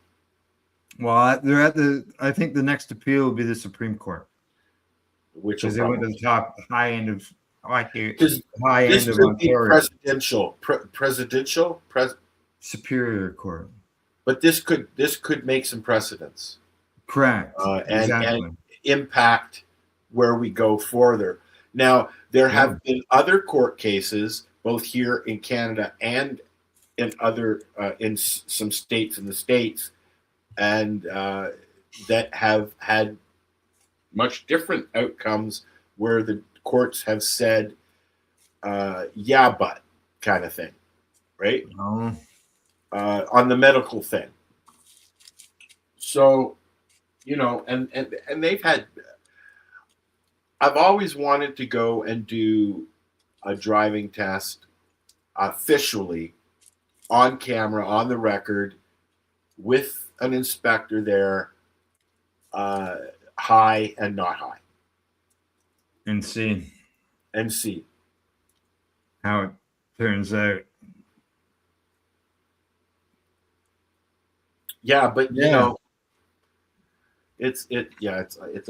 Well, they're at I think the next appeal will be the Supreme Court, Which because they went to the high end of This could be Ontario. presidential, Superior Court. but this could make some precedents. Correct. And impact where we go further. Now, there have been other court cases, both here in Canada and in other in some states in the States, and that have had much different outcomes, where the courts have said, yeah, but kind of thing, right? Oh. On the medical thing. So, and they've had, I've always wanted to go and do a driving test officially on camera, on the record, with an inspector there, high and not high. And see how it turns out. Yeah, but it's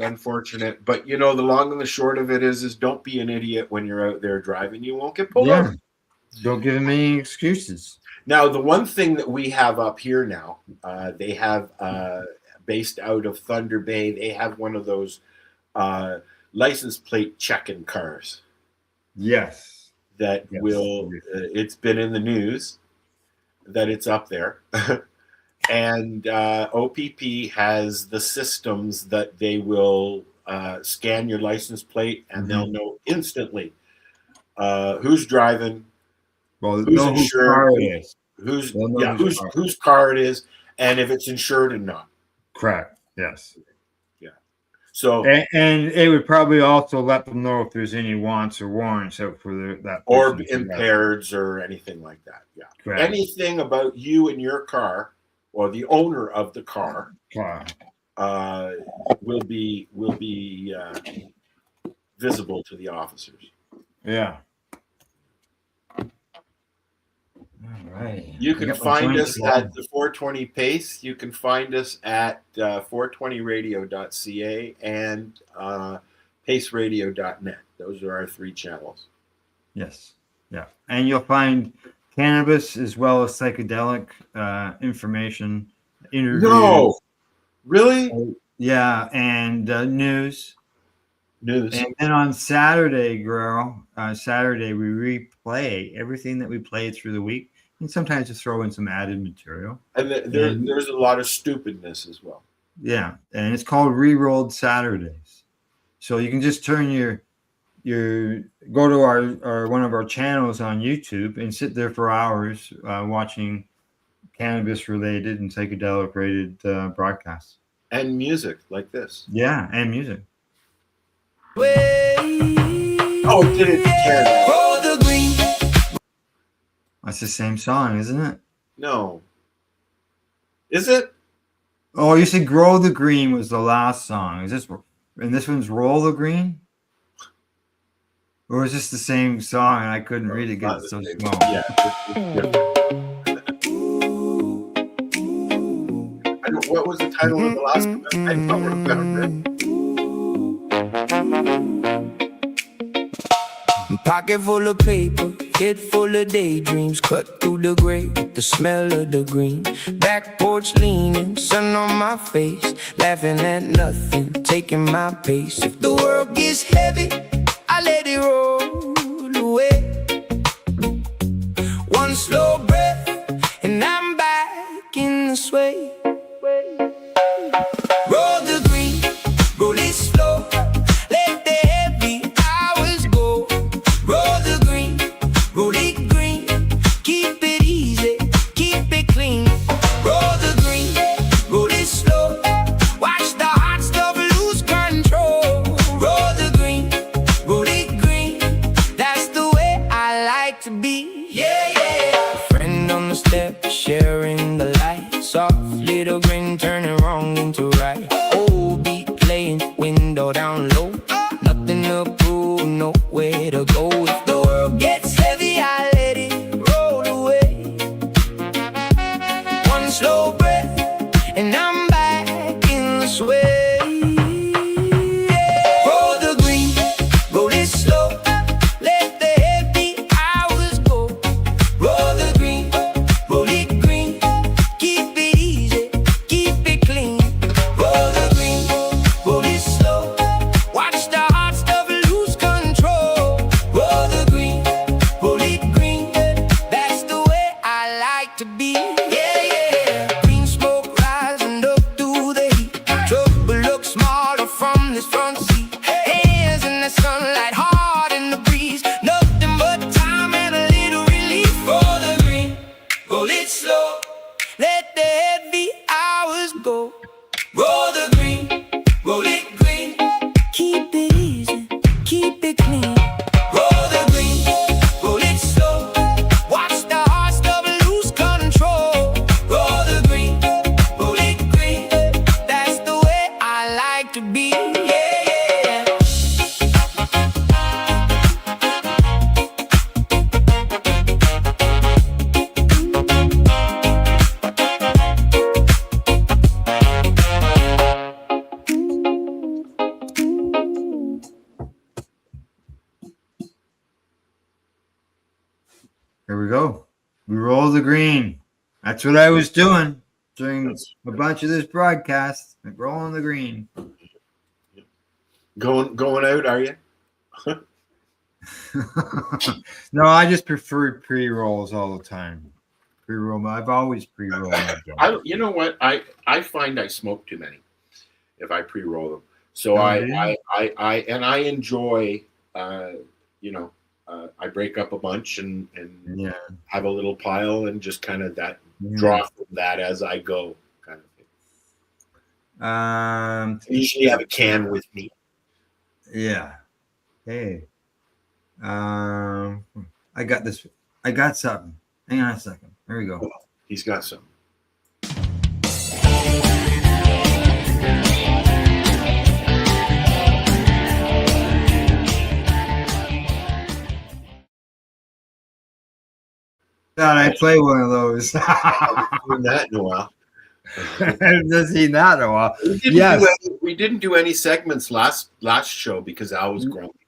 unfortunate. But the long and the short of it is don't be an idiot when you're out there driving. You won't get pulled over. Don't give them any excuses. Now, the one thing that we have up here now, they have based out of Thunder Bay, they have one of those license plate checking cars. Yes. That will, it's been in the news that it's up there. And OPP has the systems that they will scan your license plate, and they'll know instantly who's driving, who's insured, whose car it is, and if it's insured or not. Correct. Yes. Yeah. So and it would probably also let them know if there's any wants or warrants out for that, or impaireds or anything like that. Yeah. Correct. Anything about you and your car, or the owner of the car, will be visible to the officers. Yeah. All right. You can find us at the 420 Pace. You can find us at 420radio.ca and paceradio.net. Those are our 3 channels. Yes. Yeah. And you'll find cannabis as well as psychedelic information, interviews. No, really? Yeah, and news. News. And then on Saturday, Saturday we replay everything that we played through the week, and sometimes just throw in some added material. And there's a lot of stupidness as well. Yeah, and it's called Rerolled Saturdays. So you can just turn your go to our one of our channels on YouTube and sit there for hours watching cannabis related and psychedelic rated broadcasts and music like this. Yeah, and music. Oh, it did it again. That's the same song, isn't it? No. Is it? Oh, you said "Grow the Green" was the last song. Is this, and this one's "Roll the Green"? Or is this the same song and I couldn't read it because it's so small? Yeah. What was the title of the last one? I don't remember. Pocket full of paper, head full of daydreams, cut through the gray, the smell of the green. Back porch leaning, sun on my face, laughing at nothing, taking my pace. If the world gets heavy, I let it roll away. One slow breath, and I'm back in the sway. Roll the green, roll it slow. Let the heavy hours go. Roll the green, roll it green. Keep it easy, keep it clean. Roll the green, roll it slow. Watch the hot stuff lose control. Roll the green, roll it green. That's the way I like to be. Yeah, yeah. Friend on the step, sharing the light. Soft little grin, turning wrong into right. Old beat playing, window down low. Nothing to prove, nowhere to go. If the world gets heavy, I let it roll away. One slow breath, and I'm back in the sway. Roll the green, roll it slow. Let the heavy hours go. Roll the green, roll it green. Keep it easy, keep it clean. Roll the green, roll it slow. Watch the hot stuff lose control. Roll the green, roll it green. That's the way I like to be. Yeah, yeah. Green smoke rising up through the heat. Trouble looks smaller from this front seat. Hands in the sunlight, heart in the breeze. Nothing but time and a little relief. Roll the green, roll it slow. Let the heavy hours go. Roll the green, roll it green. Keep it easy, keep it clean. Roll the green, roll it slow. Watch the hard stuff lose control. Roll the green, roll it green. That's the way I like to be. Yeah, yeah. Here we go. We roll the green. That's what I was doing during a bunch of this broadcast. Like rolling the green. Going out, are you? No, I just preferred pre-rolls all the time. Pre-roll. I've always pre-rolled. You know what? I find I smoke too many if I pre-roll them. So Oh, I enjoy. I break up a bunch and Yeah. have a little pile and just kind of draw from that as I go, kind of thing. I usually have a can with me. Yeah. Hey. I got this. I got something. Hang on a second. Here we go. He's got some. Thought I'd play one of those. Doing that in a while. Does he not know? Well, We didn't do any segments last show because Al was grumpy.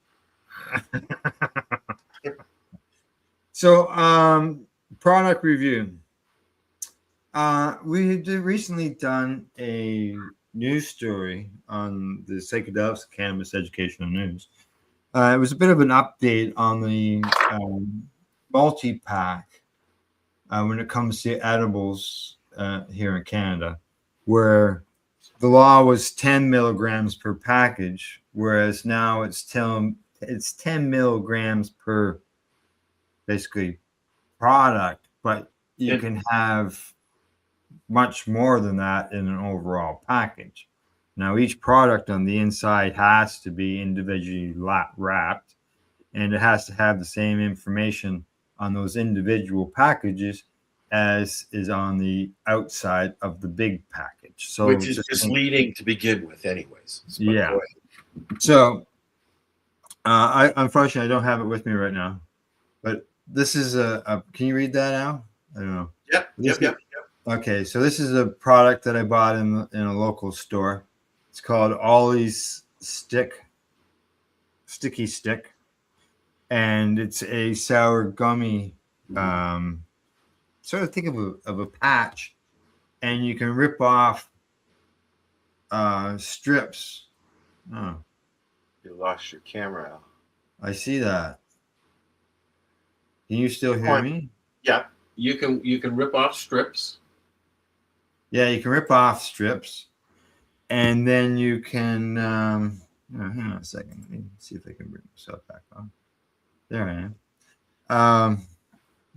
So, product review. We had recently done a news story on the Psychedelics Cannabis Educational News. It was a bit of an update on the multi-pack when it comes to edibles here in Canada, where the law was 10 milligrams per package, whereas now it's 10 milligrams per basically product, but you can have much more than that in an overall package. Now, each product on the inside has to be individually wrapped, and it has to have the same information on those individual packages as is on the outside of the big package. So, which is misleading to begin with, anyways. Yeah. So, I unfortunately I don't have it with me right now, but this is a can you read that out? I don't know. Yep. Okay, so this is a product that I bought in a local store. It's called Ollie's Sticky Stick, and it's a sour gummy. Sort of think of a patch, and you can rip off strips. Oh, you lost your camera, Al. I see that. Can you still hear me? Yeah, you can rip off strips. Yeah, you can rip off strips, and then you can. Hang on a second. Let me see if I can bring myself back on. There I am.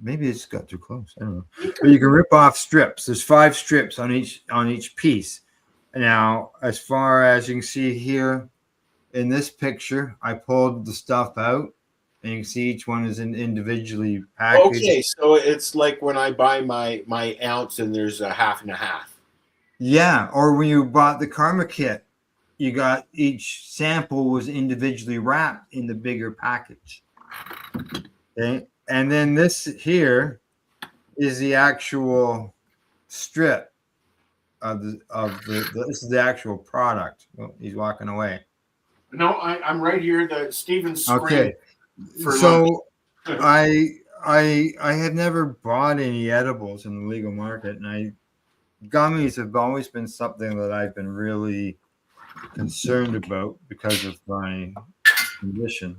Maybe it's got too close. I don't know. But you can rip off strips. There's 5 strips on each piece. Now, as far as you can see here in this picture, I pulled the stuff out, and you can see each one is individually packaged. Okay, so it's like when I buy my ounce and there's a half and a half. Yeah, or when you bought the Karma kit, you got each sample was individually wrapped in the bigger package. Okay, and then this here is the actual strip of the this is the actual product. Oh, he's walking away. No, I'm right here. The Steven's screen. Okay, so I have never bought any edibles in the legal market, and gummies have always been something that I've been really concerned about because of my condition.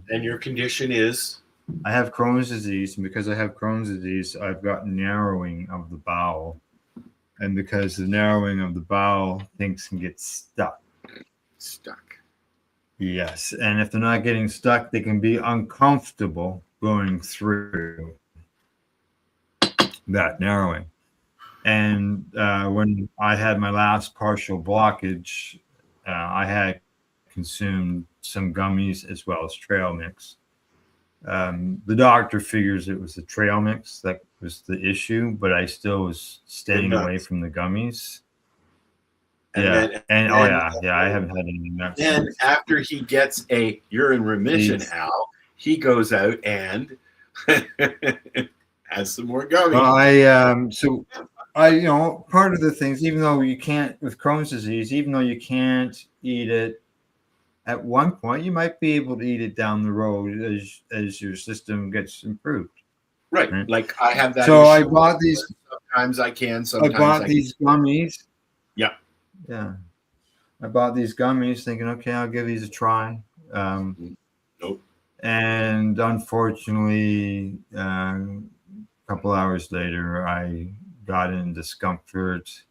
And your condition is? I have Crohn's disease, and because I have Crohn's disease, I've got narrowing of the bowel. And because the narrowing of the bowel, things can get stuck. Yes, and if they're not getting stuck, they can be uncomfortable going through that narrowing. And when I had my last partial blockage, I had consumed some gummies as well as trail mix. The doctor figures it was the trail mix that was the issue, but I still was staying away from the gummies. I haven't had any nuts. And after he gets you're in remission, Al, he goes out and has some more gummies. Part of the things, even though you can't with Crohn's disease, even though you can't eat it at one point, you might be able to eat it down the road as your system gets improved. Right. Like I have that. So I bought these. Sometimes I can. Sometimes I bought these gummies. Yeah. Yeah. I bought these gummies thinking, okay, I'll give these a try. Nope. And unfortunately, a couple hours later, I got in discomfort.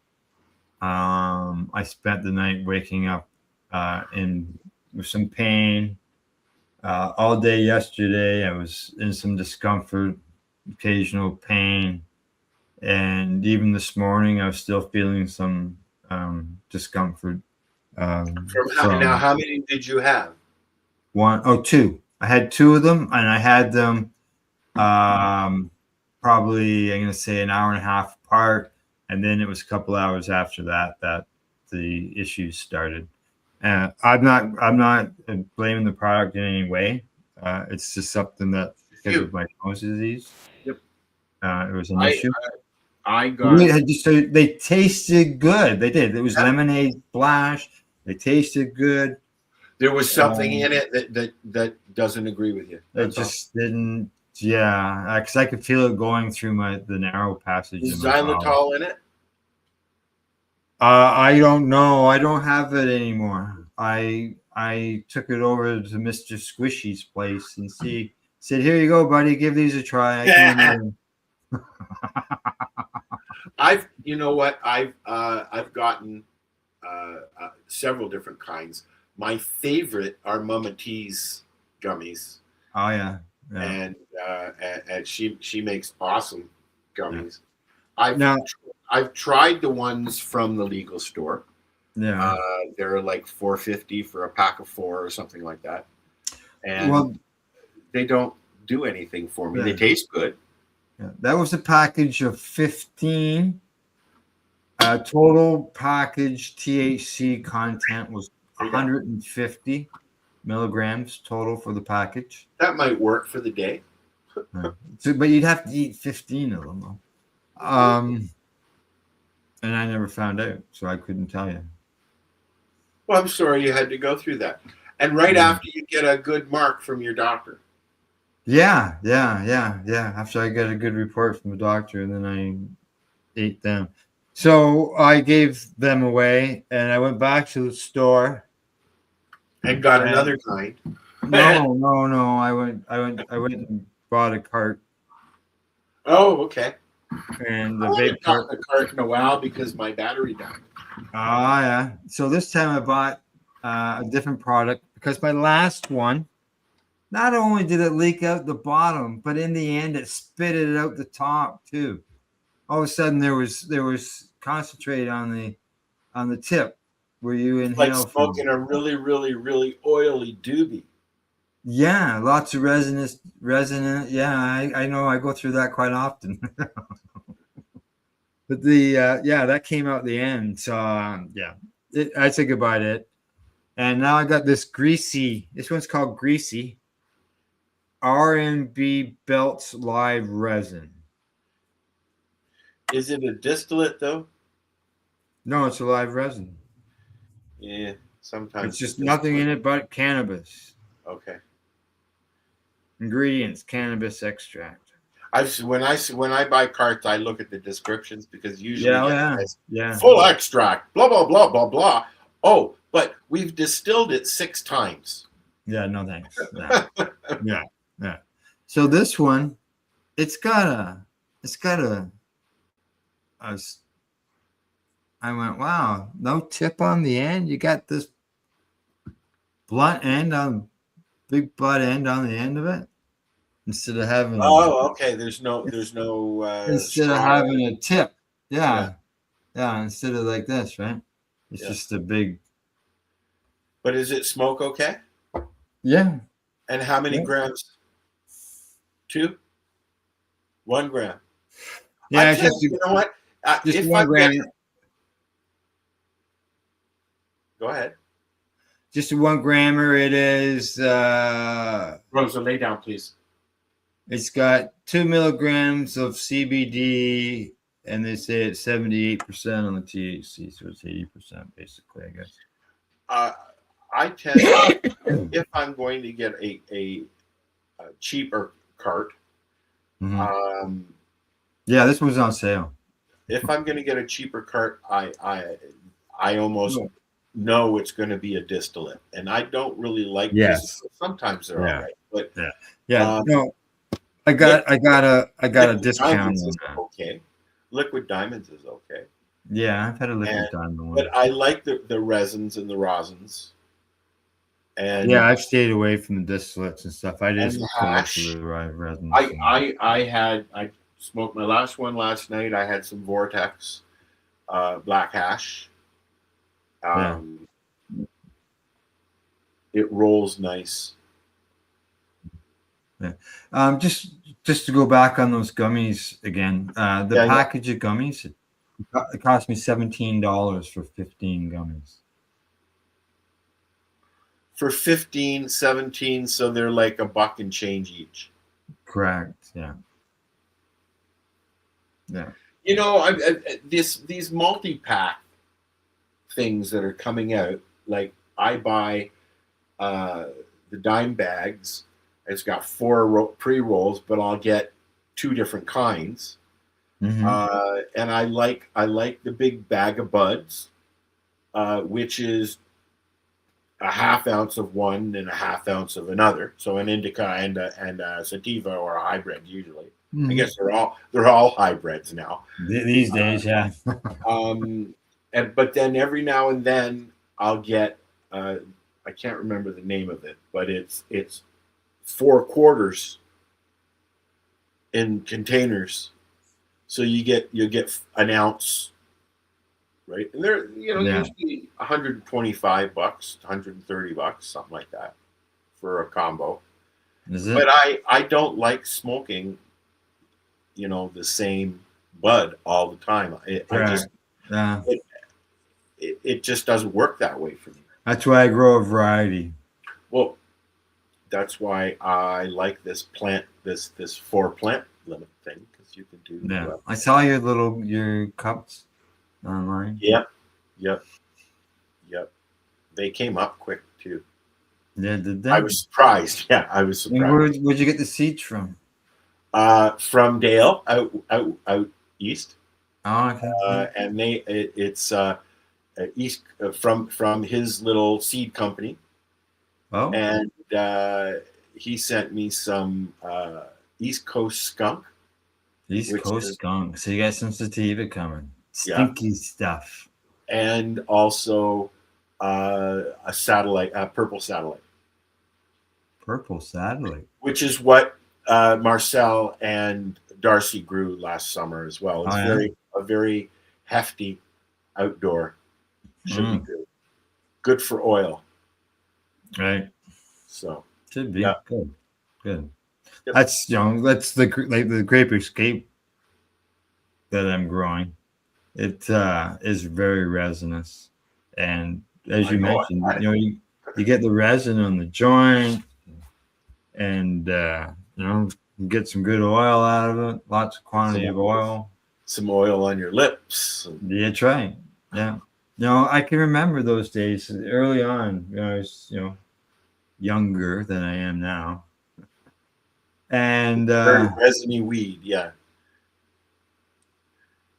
I spent the night waking up with some pain. All day yesterday, I was in some discomfort, occasional pain. And even this morning, I was still feeling some discomfort. Now, how many did you have? 2. I had 2 of them, and I had them probably, I'm going to say, an hour and a half apart. And then it was a couple hours after that the issues started. I'm not blaming the product in any way. It's just something that because of my Crohn's disease. Yep. It was an issue. They tasted good. They did. It was lemonade splash. They tasted good. There was something in it that doesn't agree with you. It just didn't. Yeah, because I could feel it going through the narrow passage. Is xylitol in it? I don't know. I don't have it anymore. I took it over to Mr. Squishy's place and said, "Here you go, buddy. Give these a try." I came in. You know what? I've gotten several different kinds. My favorite are Mama T's gummies. Oh yeah, and she makes awesome gummies. Now, I've tried the ones from the legal store. yeah. They're like $4.50 for a pack of 4 or something like that, and Well, they don't do anything for me. Yeah. They taste good. yeah, that was a package of 15. Total package THC content was 150 milligrams total for the package. That might work for the day. So, but you'd have to eat 15 of them, though. And I never found out, so I couldn't tell you. Well, I'm sorry you had to go through that. And right after you get a good mark from your doctor. Yeah. After I got a good report from the doctor, and then I ate them. So I gave them away, and I went back to the store and got another kind. No. I went and bought a cart. Oh, okay. And I haven't gotten a cart in a while because my battery died. Ah, yeah. So this time I bought a different product because my last one, not only did it leak out the bottom, but in the end it spit it out the top too. All of a sudden there was concentrate on the tip where you inhale. Like smoking a really, really, really oily doobie. Yeah, lots of resonant. Yeah, I know. I go through that quite often. But that came out the end. So I said goodbye to it. And now I got this greasy. This one's called Greasy R&B Belts Live Resin. Is it a distillate though? No, it's a live resin. Yeah, sometimes it's just nothing in it but cannabis. Okay. Ingredients: cannabis extract. When I buy carts, I look at the descriptions because usually yeah. Full extract, blah blah blah blah blah. Oh, but we've distilled it 6 times. Yeah, no thanks. Yeah. So this one, it's got a. I went, wow, no tip on the end. You got this blunt end on, big butt end on the end of it. Instead of having okay. There's no instead of having a tip. Yeah. Instead of like this, right? It's just a big. But is it smoke okay? Yeah. And how many grams? 2? 1 gram. Yeah, you know what? Just 1 gram. Go ahead. Just a 1 grammer. It is. Rosa, lay down, please. It's got 2 milligrams of CBD, and they say it's 78% on the THC, so it's 80% basically, I guess. I tend, if I'm going to get a cheaper cart, yeah, this was on sale. If I'm going to get a cheaper cart, I almost know it's going to be a distillate, and I don't really like this. Sometimes they're all right, but no. I got a discount. Okay, Liquid Diamonds is okay. Yeah, I've had a Liquid Diamond one, but I like the resins and the rosins. And I've stayed away from the distillates and stuff. I just hash. Resins. I smoked my last one last night. I had some Vortex black hash. It rolls nice. Yeah. Just to go back on those gummies again. The package of gummies, it cost me $17 for 15 gummies. For 15, 17, so they're like $1 and change each. Correct. Yeah. You know, these multi-pack things that are coming out, like I buy the dime bags. It's got 4 pre-rolls, but I'll get 2 different kinds. And I like the big bag of buds, which is a half ounce of one and a half ounce of another. So an indica and a sativa or a hybrid usually. I guess they're all hybrids now these days. Yeah. But then every now and then I'll get I can't remember the name of it, but it's 4 quarters in containers. So you get an ounce, right? And they're usually $125, $130, something like that for a combo. Is it? But I don't like smoking, the same bud all the time. It just doesn't work that way for me. That's why I grow a variety. Well, that's why I like this 4-plant limit thing, because you can do. Yeah, I saw your cups online. Yep. They came up quick too. Yeah, did they? I was surprised. Yeah, I was surprised. Where'd you get the seeds from? From Dale out east. Oh, okay. And it's east from his little seed company. Oh. And he sent me some East Coast skunk. East Coast skunk. So you got some sativa coming. Stinky stuff. And also a purple satellite. Purple satellite. Which is what Marcel and Darcy grew last summer as well. It's a very hefty outdoor. Should be good. Good for oil. Right. So should be good. Yep. That's the grape escape that I'm growing. It is very resinous, and as you mentioned, you get the resin on the joint, and you get some good oil out of it. Lots of quantity of oil. Some oil on your lips. Yeah, that's right. Yeah. I can remember those days early on. I was younger than I am now, and very resiny weed. Yeah.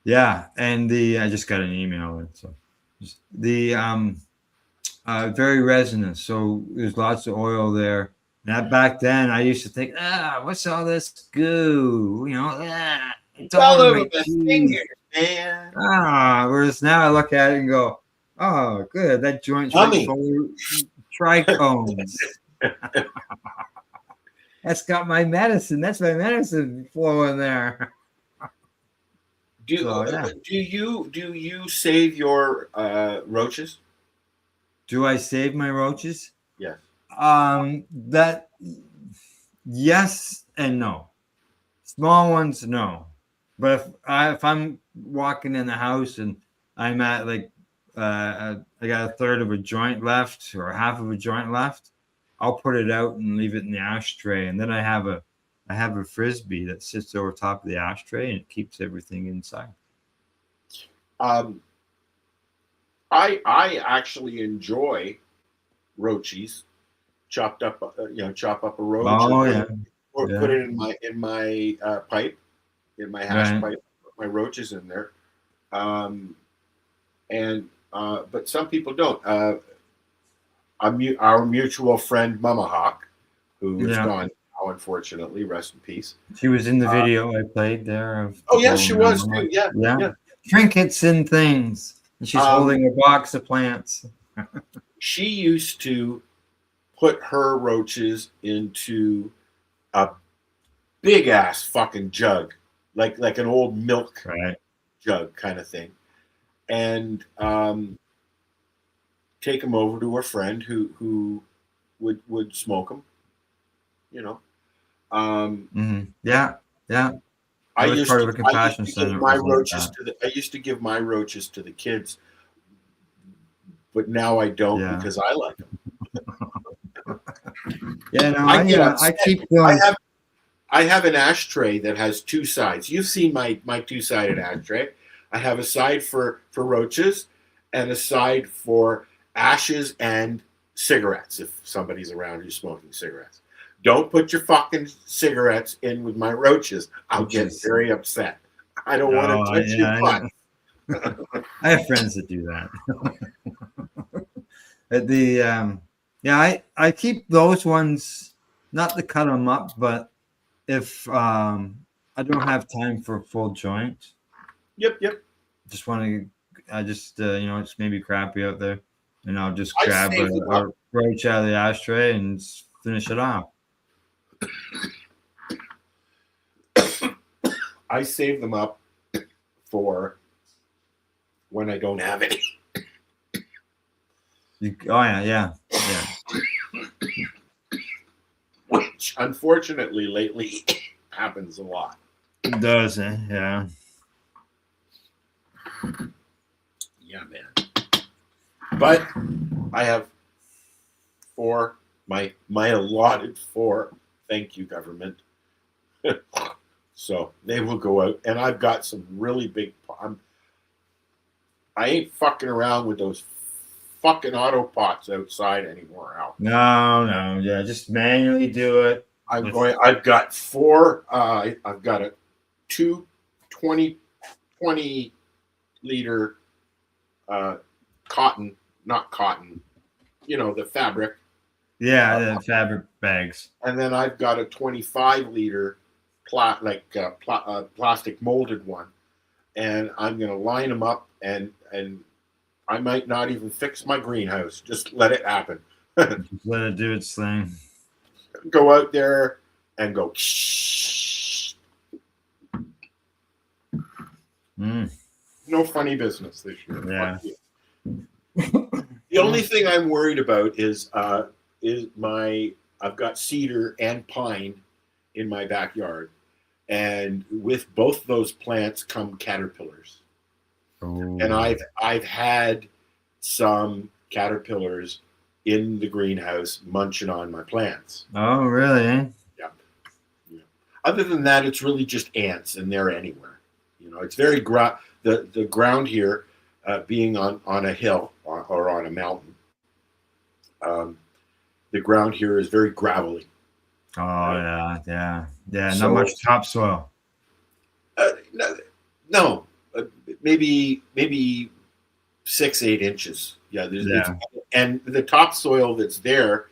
Yeah, and I just got an email, and so very resinous. So there's lots of oil there. Now back then, I used to think, what's all this goo? It's all over my fingers, man. Whereas now I look at it and go, oh, good, that joint's full of trichomes. That's got my medicine. That's my medicine flowing there. Do you save your roaches? Do I save my roaches? Yes. That yes and no. Small ones, no. But if I'm walking in the house and I'm at I got a third of a joint left or half of a joint left, I'll put it out and leave it in the ashtray, and then I have a frisbee that sits over top of the ashtray and it keeps everything inside. I actually enjoy roaches, chopped up. Chop up a roach. Or put it in my pipe, in my hash pipe. Put my roaches in there. But some people don't. Our mutual friend Mama Hawk, who is gone now, unfortunately, rest in peace. She was in the video I played there. She was too. Yeah. Trinkets and things. And she's holding a box of plants. She used to put her roaches into a big ass fucking jug, like an old milk jug kind of thing, and take them over to her friend who would smoke them. I used to give my roaches to the kids, but now I don't because I like them. I keep going. I have an ashtray that has 2 sides. You've seen my 2-sided ashtray. I have a side for roaches and a side for ashes and cigarettes if somebody's around who's smoking cigarettes. Don't put your fucking cigarettes in with my roaches. I'll get very upset. I don't want to touch your butt. I have friends that do that. I keep those ones, not to cut them up, but if I don't have time for a full joint, Yep. just want to, it's maybe crappy out there, and I'll just I grab saved them a up. roach out of the ashtray and finish it off. I save them up for when I don't have any. Yeah. Which, unfortunately, lately happens a lot. It does, yeah. Yeah, man. But I have 4, my allotted 4. Thank you, government. So they will go out, and I've got some really big. I ain't fucking around with those fucking auto pots outside anymore, Al. No, yeah, just manually do it. I've got 4. I've got a 2 20 liter cotton, not cotton, the fabric. Yeah, the fabric bags. And then I've got a 25 liter plastic molded one, and I'm going to line them up, and I might not even fix my greenhouse. Just let it happen. Just let it do its thing. Go out there and go. No funny business this year. Yeah. The only thing I'm worried about is I've got cedar and pine in my backyard, and with both those plants come caterpillars. Oh. And I've had some caterpillars in the greenhouse munching on my plants. Oh, really? Yeah. Other than that, it's really just ants, and they're anywhere. It's very the ground here, being on a hill or on a mountain. The ground here is very gravelly. Oh, yeah. So, not much topsoil. No, maybe 6-8 inches. Yeah, and the topsoil that's there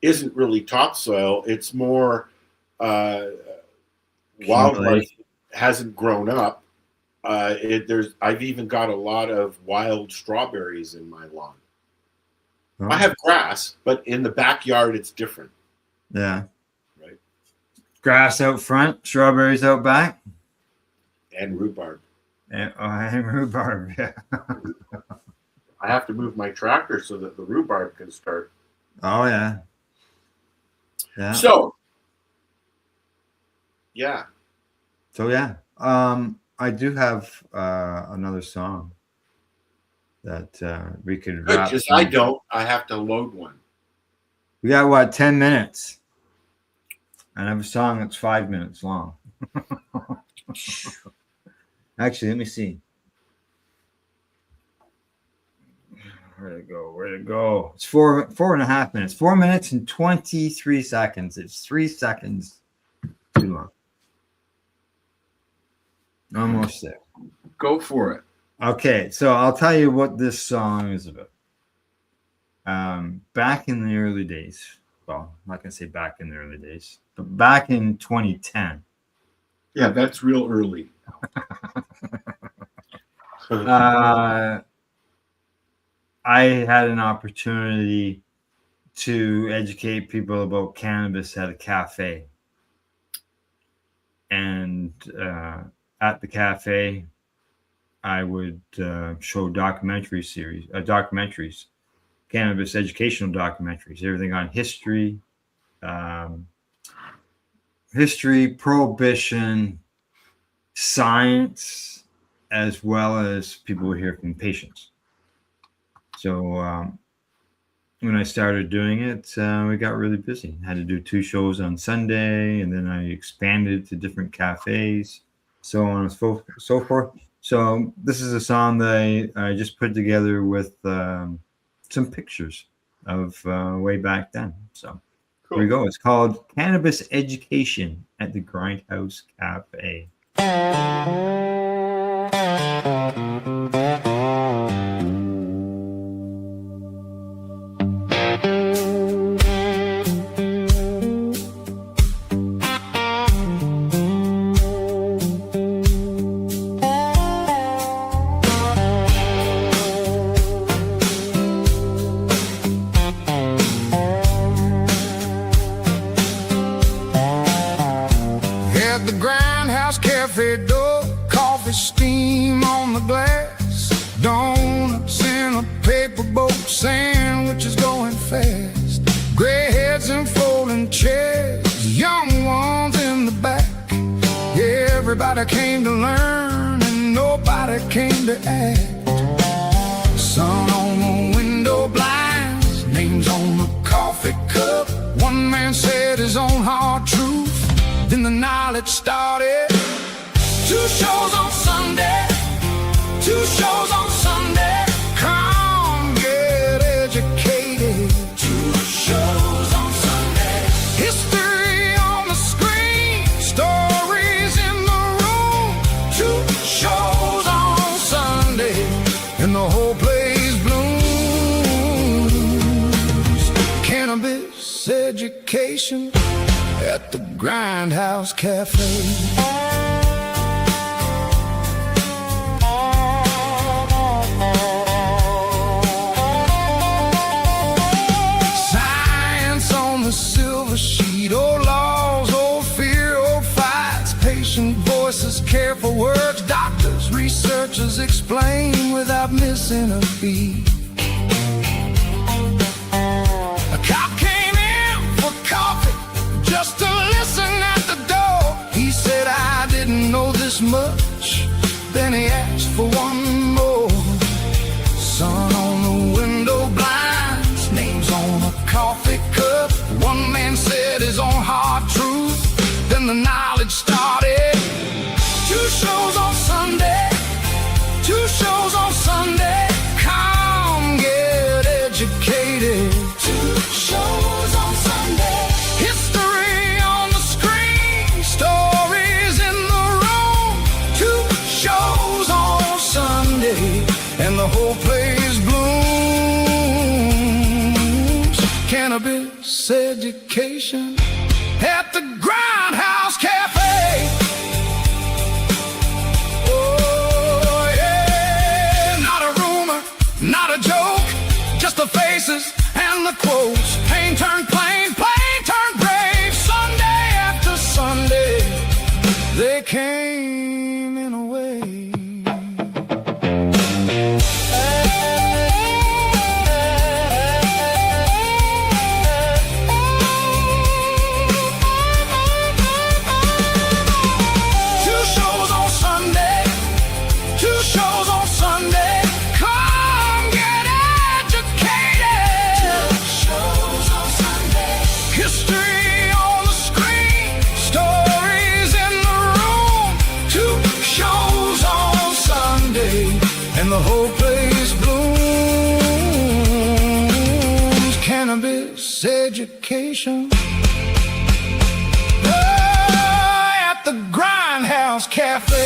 isn't really topsoil. It's more wildlife hasn't grown up. I've even got a lot of wild strawberries in my lawn. Oh. I have grass, but in the backyard it's different. Yeah. Right. Grass out front, strawberries out back. And rhubarb. And rhubarb, yeah. I have to move my tractor so that the rhubarb can start. Oh, yeah. Yeah. So, yeah. I do have another song that we could Good, wrap. because I don't. I have to load one. We got 10 minutes, and I have a song that's 5 minutes long. Actually, let me see. Where'd it go? It's 4.5 minutes. 4 minutes and 23 seconds. It's 3 seconds too long. Almost there. Go for it. Okay, so I'll tell you what this song is about. Back in the early days, well, I'm not going to say back in the early days, but back in 2010. Yeah, that's real early. I had an opportunity to educate people about cannabis at a cafe. And at the cafe, I would show documentaries, cannabis educational documentaries, everything on history, prohibition, science, as well as people would hear from patients. So when I started doing it, we got really busy. I had to do 2 shows on Sunday, and then I expanded to different cafes, so on and so forth. So this is a song that I just put together with some pictures of way back then. So cool. Here we go. It's called Cannabis Education at the Grindhouse Cafe. At the Grindhouse Cafe door, coffee steam on the glass, donuts in a paper boat, sandwiches going fast, gray heads and folding chairs, young ones in the back. Yeah, everybody came to learn and nobody came to act. Sun on the window blinds, names on the coffee cup. One man said his own hard truth, then the knowledge started. 2 shows on Sunday, 2 shows on Sunday. Come get educated. 2 shows on Sunday. History on the screen, stories in the room. 2 shows on Sunday, and the whole place blooms. Cannabis education at the Grindhouse Cafe. Science on the silver sheet, old laws, old fear, old fights, patient voices, careful words, doctors, researchers explain without missing a beat. A cop came in for coffee just to listen at the door. He said, I didn't know this much. Then he asked for one more. Sun on the window blinds, names on a coffee cup. One man said his own hard truth, then the knowledge started. 2 shows on Sunday, 2 shows on Sunday. Come get educated. 2 shows on Sunday. History on the screen, stories in the room. 2 shows on Sunday, and the whole place blooms. Cannabis education at the Grindhouse Cafe. Oh yeah, not a rumor, not a joke, just the faces and the quotes. Pain turned plain, plain turned brave. Sunday after Sunday, they came in a wave. 2 shows on Sunday, 2 shows on Sunday. Come get educated. 2 shows on Sunday. History on the screen, stories in the room. 2 shows on Sunday, and the whole place blooms. Cannabis education at the Grindhouse Cafe.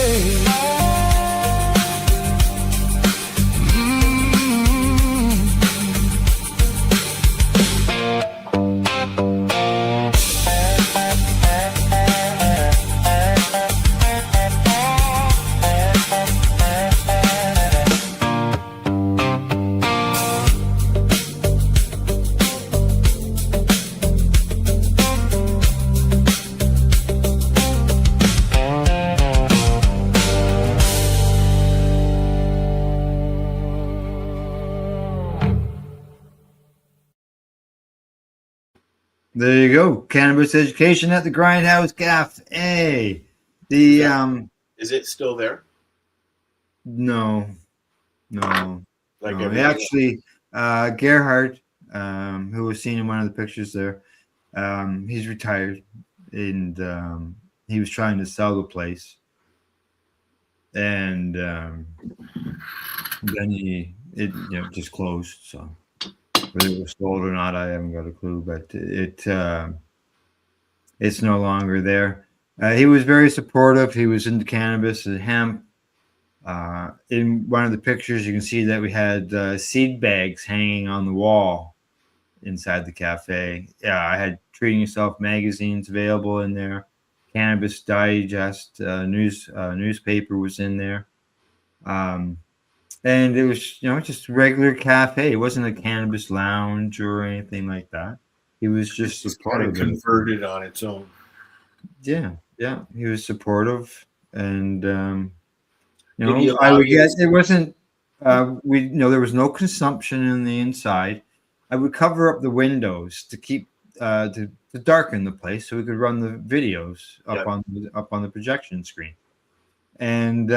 There you go. Cannabis education at the Grindhouse Cafe. The Is it still there? no. Like No. Actually, Gerhard, who was seen in one of the pictures there, he's retired, and he was trying to sell the place, and then it just closed. So whether it was sold or not, I haven't got a clue. But it's no longer there. He was very supportive. He was into cannabis and hemp. In one of the pictures, you can see that we had seed bags hanging on the wall inside the cafe. Yeah, I had Treating Yourself magazines available in there. Cannabis Digest newspaper was in there. And it was, just a regular cafe. It wasn't a cannabis lounge or anything like that. He was just kind of supportive. converted on its own. Yeah, he was supportive, and Did he I allow would you get to- it wasn't. There was no consumption in the inside. I would cover up the windows to keep to darken the place so we could run the videos Yeah. up on the projection screen. And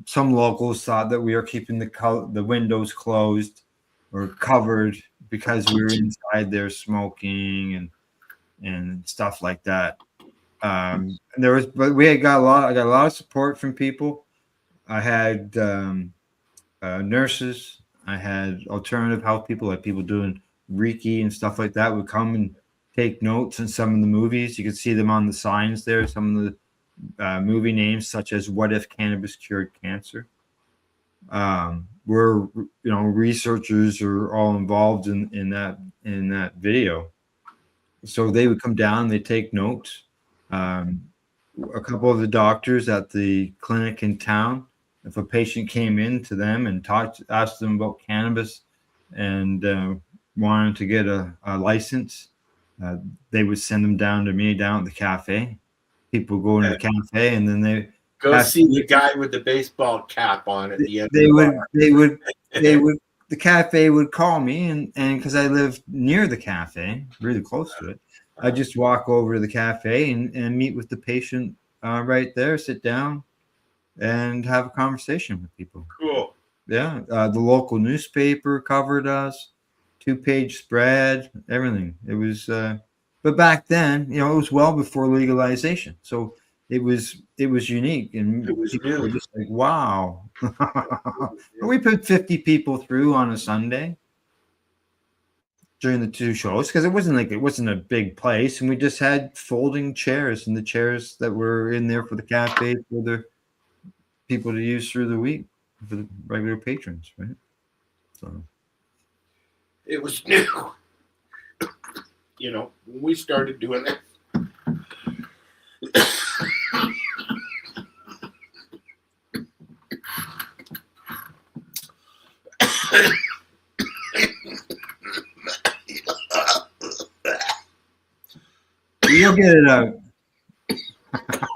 some locals thought that we were keeping the windows closed or covered because we were inside there smoking and stuff like that. And but I got a lot of support from people. I had nurses. I had alternative health people, like people doing Reiki and stuff like that, would come and take notes on some of the movies. You could see them on the signs there. Some of the movie names, such as "What If Cannabis Cured Cancer." Where researchers are all involved in that video, so they would come down, they take notes. A couple of the doctors at the clinic in town, if a patient came in to them and asked them about cannabis and wanted to get a license, they would send them down to me down at the cafe. People go into the cafe and then they Go see the guy with the baseball cap on at the end. The cafe would call me, and because I lived near the cafe, really close to it, I just walk over to the cafe and meet with the patient right there, sit down, and have a conversation with people. Cool. Yeah, the local newspaper covered us, 2-page spread, everything. It was, but back then, it was well before legalization, so it was unique, and It was people new. were just like, "Wow." We put 50 people through on a Sunday during the 2 shows because it wasn't a big place, and we just had folding chairs, and the chairs that were in there for the cafe for the people to use through the week for the regular patrons, right? So It was new. When we started doing that. you'll get it out.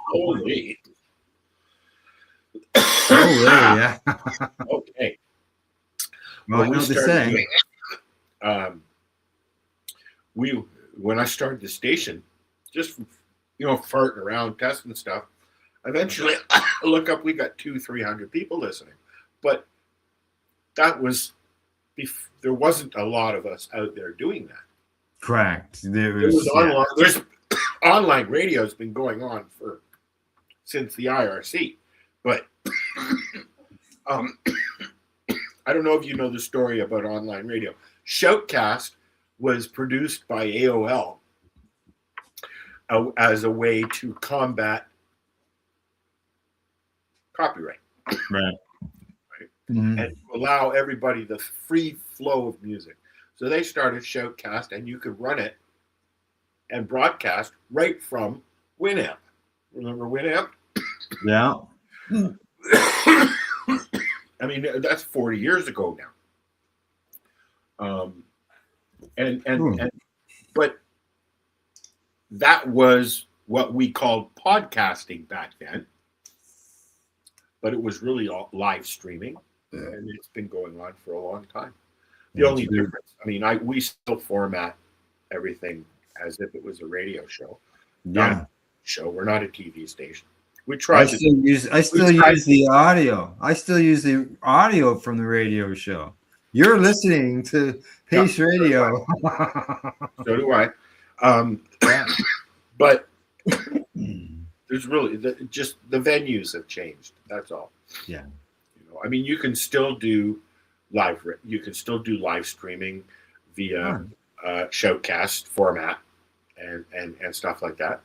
Holy. Oh, really? Yeah. Okay. Well, I know what to say. doing it, when I started the station, just farting around, testing stuff. Eventually, look up, we got 200-300 people listening, but that was there wasn't a lot of us out there doing that. Correct. There was online. There's online radio has been going on since the IRC, but I don't know if you know the story about online radio. Shoutcast was produced by AOL as a way to combat copyright, Right. Mm-hmm. and to allow everybody the free flow of music. So they started Shoutcast, and you could run it and broadcast right from Winamp. Remember Winamp? Yeah. I mean, that's 40 years ago now. But that was what we called podcasting back then. But it was really all live streaming, and it's been going on for a long time. The only difference, we still format everything as if it was a radio show. Yeah. We're not a TV station. We I tried still use the audio. I still use the audio from the radio show. You're listening to Pace Radio. So do I. But there's really just the venues have changed. That's all. Yeah. You can still do live. You can still do live streaming via Shoutcast format and stuff like that.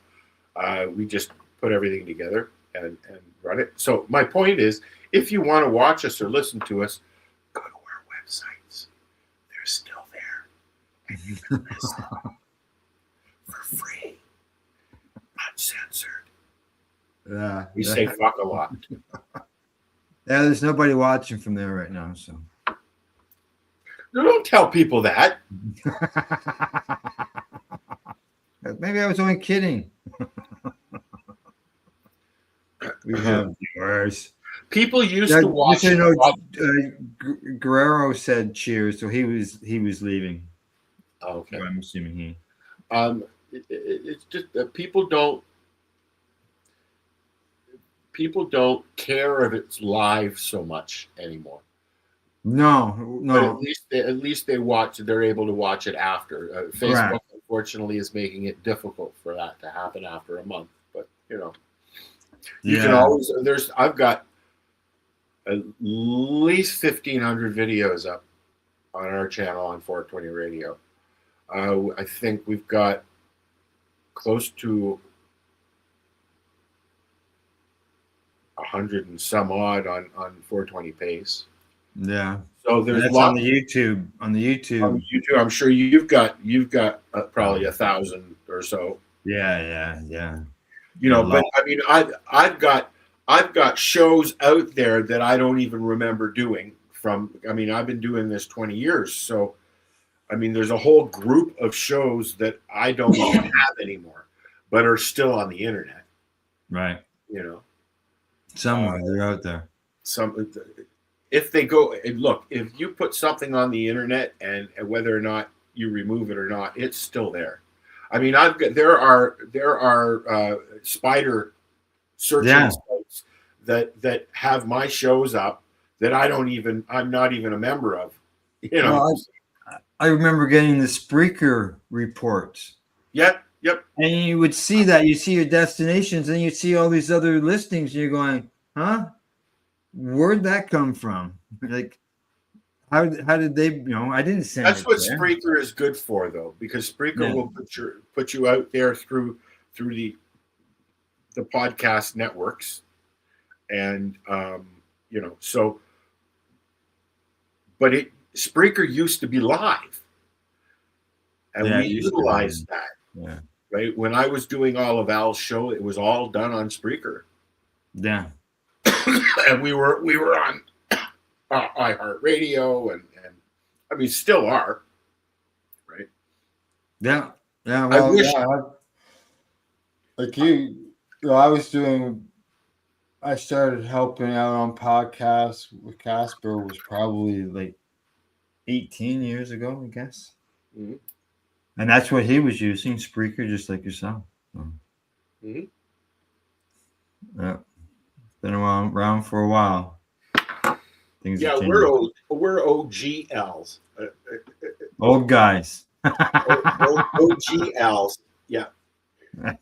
We just put everything together and run it. So my point is, if you want to watch us or listen to us, go to our websites. They're still there. And you can listen for free, uncensored. Yeah. We say fuck a lot. Yeah, there's nobody watching from there right now, so. Don't tell people that. Maybe I was only kidding. We have viewers. People used to watch. You know, Guerrero said cheers, so he was leaving. Okay. So I'm assuming he. It's just that people don't care if it's live so much anymore. No. But at least they watch. They're able to watch it after. Facebook, unfortunately, is making it difficult for that to happen after a month. But you can always. I've got at least 1,500 videos up on our channel on 420 Radio. I think we've got close to 100 and some odd on 420 Pace. Yeah. So there's lots on the YouTube. On the YouTube, I'm sure you've got probably 1,000 or so. Yeah. But I mean, I've got shows out there that I don't even remember doing. I've been doing this 20 years, so I mean, there's a whole group of shows that I don't even have anymore, but are still on the internet. Right. Somewhere they're out there. If they go look, if you put something on the internet and whether or not you remove it or not, it's still there. I mean, there are spider searching sites that have my shows up that I'm not even a member of. Well, I remember getting the Spreaker reports. Yep. And you would see that. You see your destinations, and you see all these other listings, and you're going, huh? Where'd that come from? Like, how did they, I didn't send That's it what there. Spreaker is good for, though, because Spreaker will put you out there through the podcast networks. And, so, but Spreaker used to be live. And we utilized that. Yeah. Right. When I was doing all of Al's show, it was all done on Spreaker. Yeah. And we were on iHeartRadio and I mean, still are. Right. Yeah. Yeah. Well, like I started helping out on podcasts with Casper was probably like 18 years ago, I guess. Mm-hmm. And that's what he was using, Spreaker, just like yourself. Mm-hmm. Yeah. Been around for a while. We're OGLs. Old guys. OGLs. Yeah. Yeah.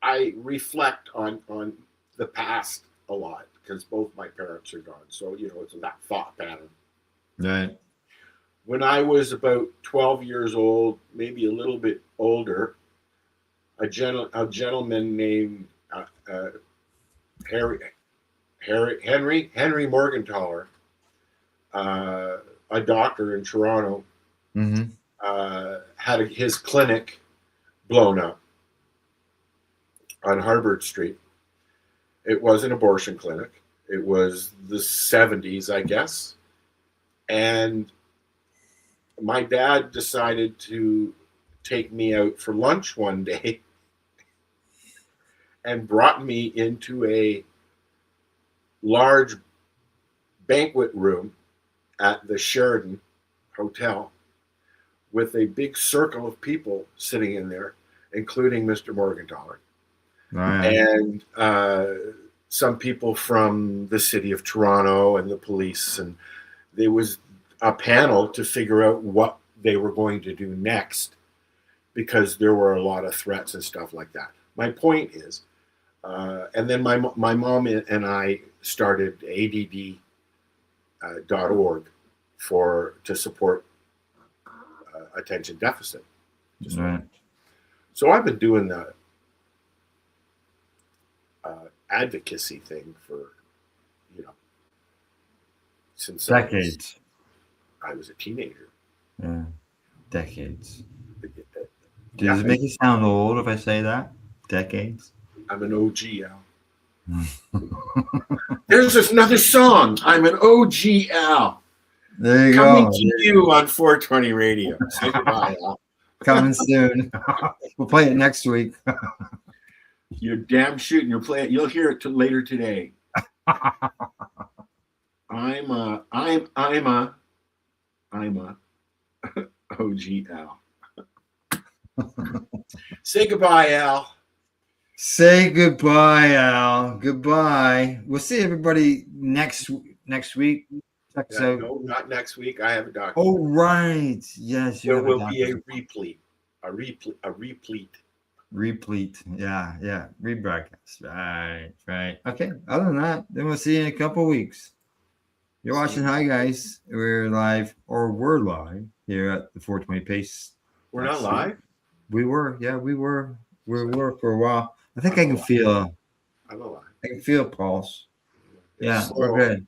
I reflect on the past a lot because both my parents are gone. So, it's that thought pattern. Right. When I was about 12 years old, maybe a little bit older, a gentleman named Henry Morgenthaler, a doctor in Toronto, had his clinic blown up on Harvard Street. It was an abortion clinic. It was the 70s, I guess. And my dad decided to take me out for lunch one day and brought me into a large banquet room at the Sheraton Hotel with a big circle of people sitting in there, including Mr. Morgenthaler. And some people from the city of Toronto and the police. And there was a panel to figure out what they were going to do next because there were a lot of threats and stuff like that. My point is, and then my mom and I started ADD.org to support attention deficit. So I've been doing the advocacy thing for, since Decades. I was a teenager. Yeah. Decades. Does it make you sound old if I say that? Decades? I'm an OG, Al. There's another song. I'm an OG, Al. There you Coming go. to you on 420 Radio. Say goodbye, Al. Coming soon. We'll play it next week. You're damn shooting. You'll hear it later today. I'm a OG Al. Say goodbye, Al. Say goodbye, Al. Goodbye. We'll see everybody next week. No, not next week. I have a doctor. Oh, right. Yes. There will be a replete. A replete. Replete. Yeah. Rebroadcast. Right. Okay. Other than that, then we'll see you in a couple of weeks. You're watching High Guys. We're live here at the 420 Pace. We're not live? We were. Yeah, we were. We were for a while. I think I can feel. I'm alive. I can feel a pulse. Yeah, Slow. we're good.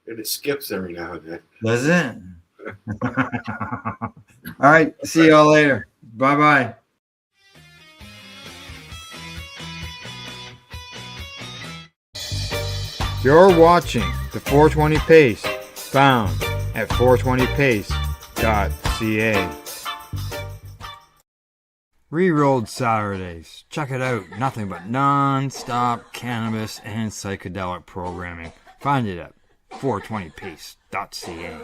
And it skips every now and then. Does it? All right. See y'all later. Bye-bye. You're watching the 420 Pace, found at 420pace.ca. Rerolled Saturdays. Check it out. Nothing but non-stop cannabis and psychedelic programming. Find it at 420pace.ca.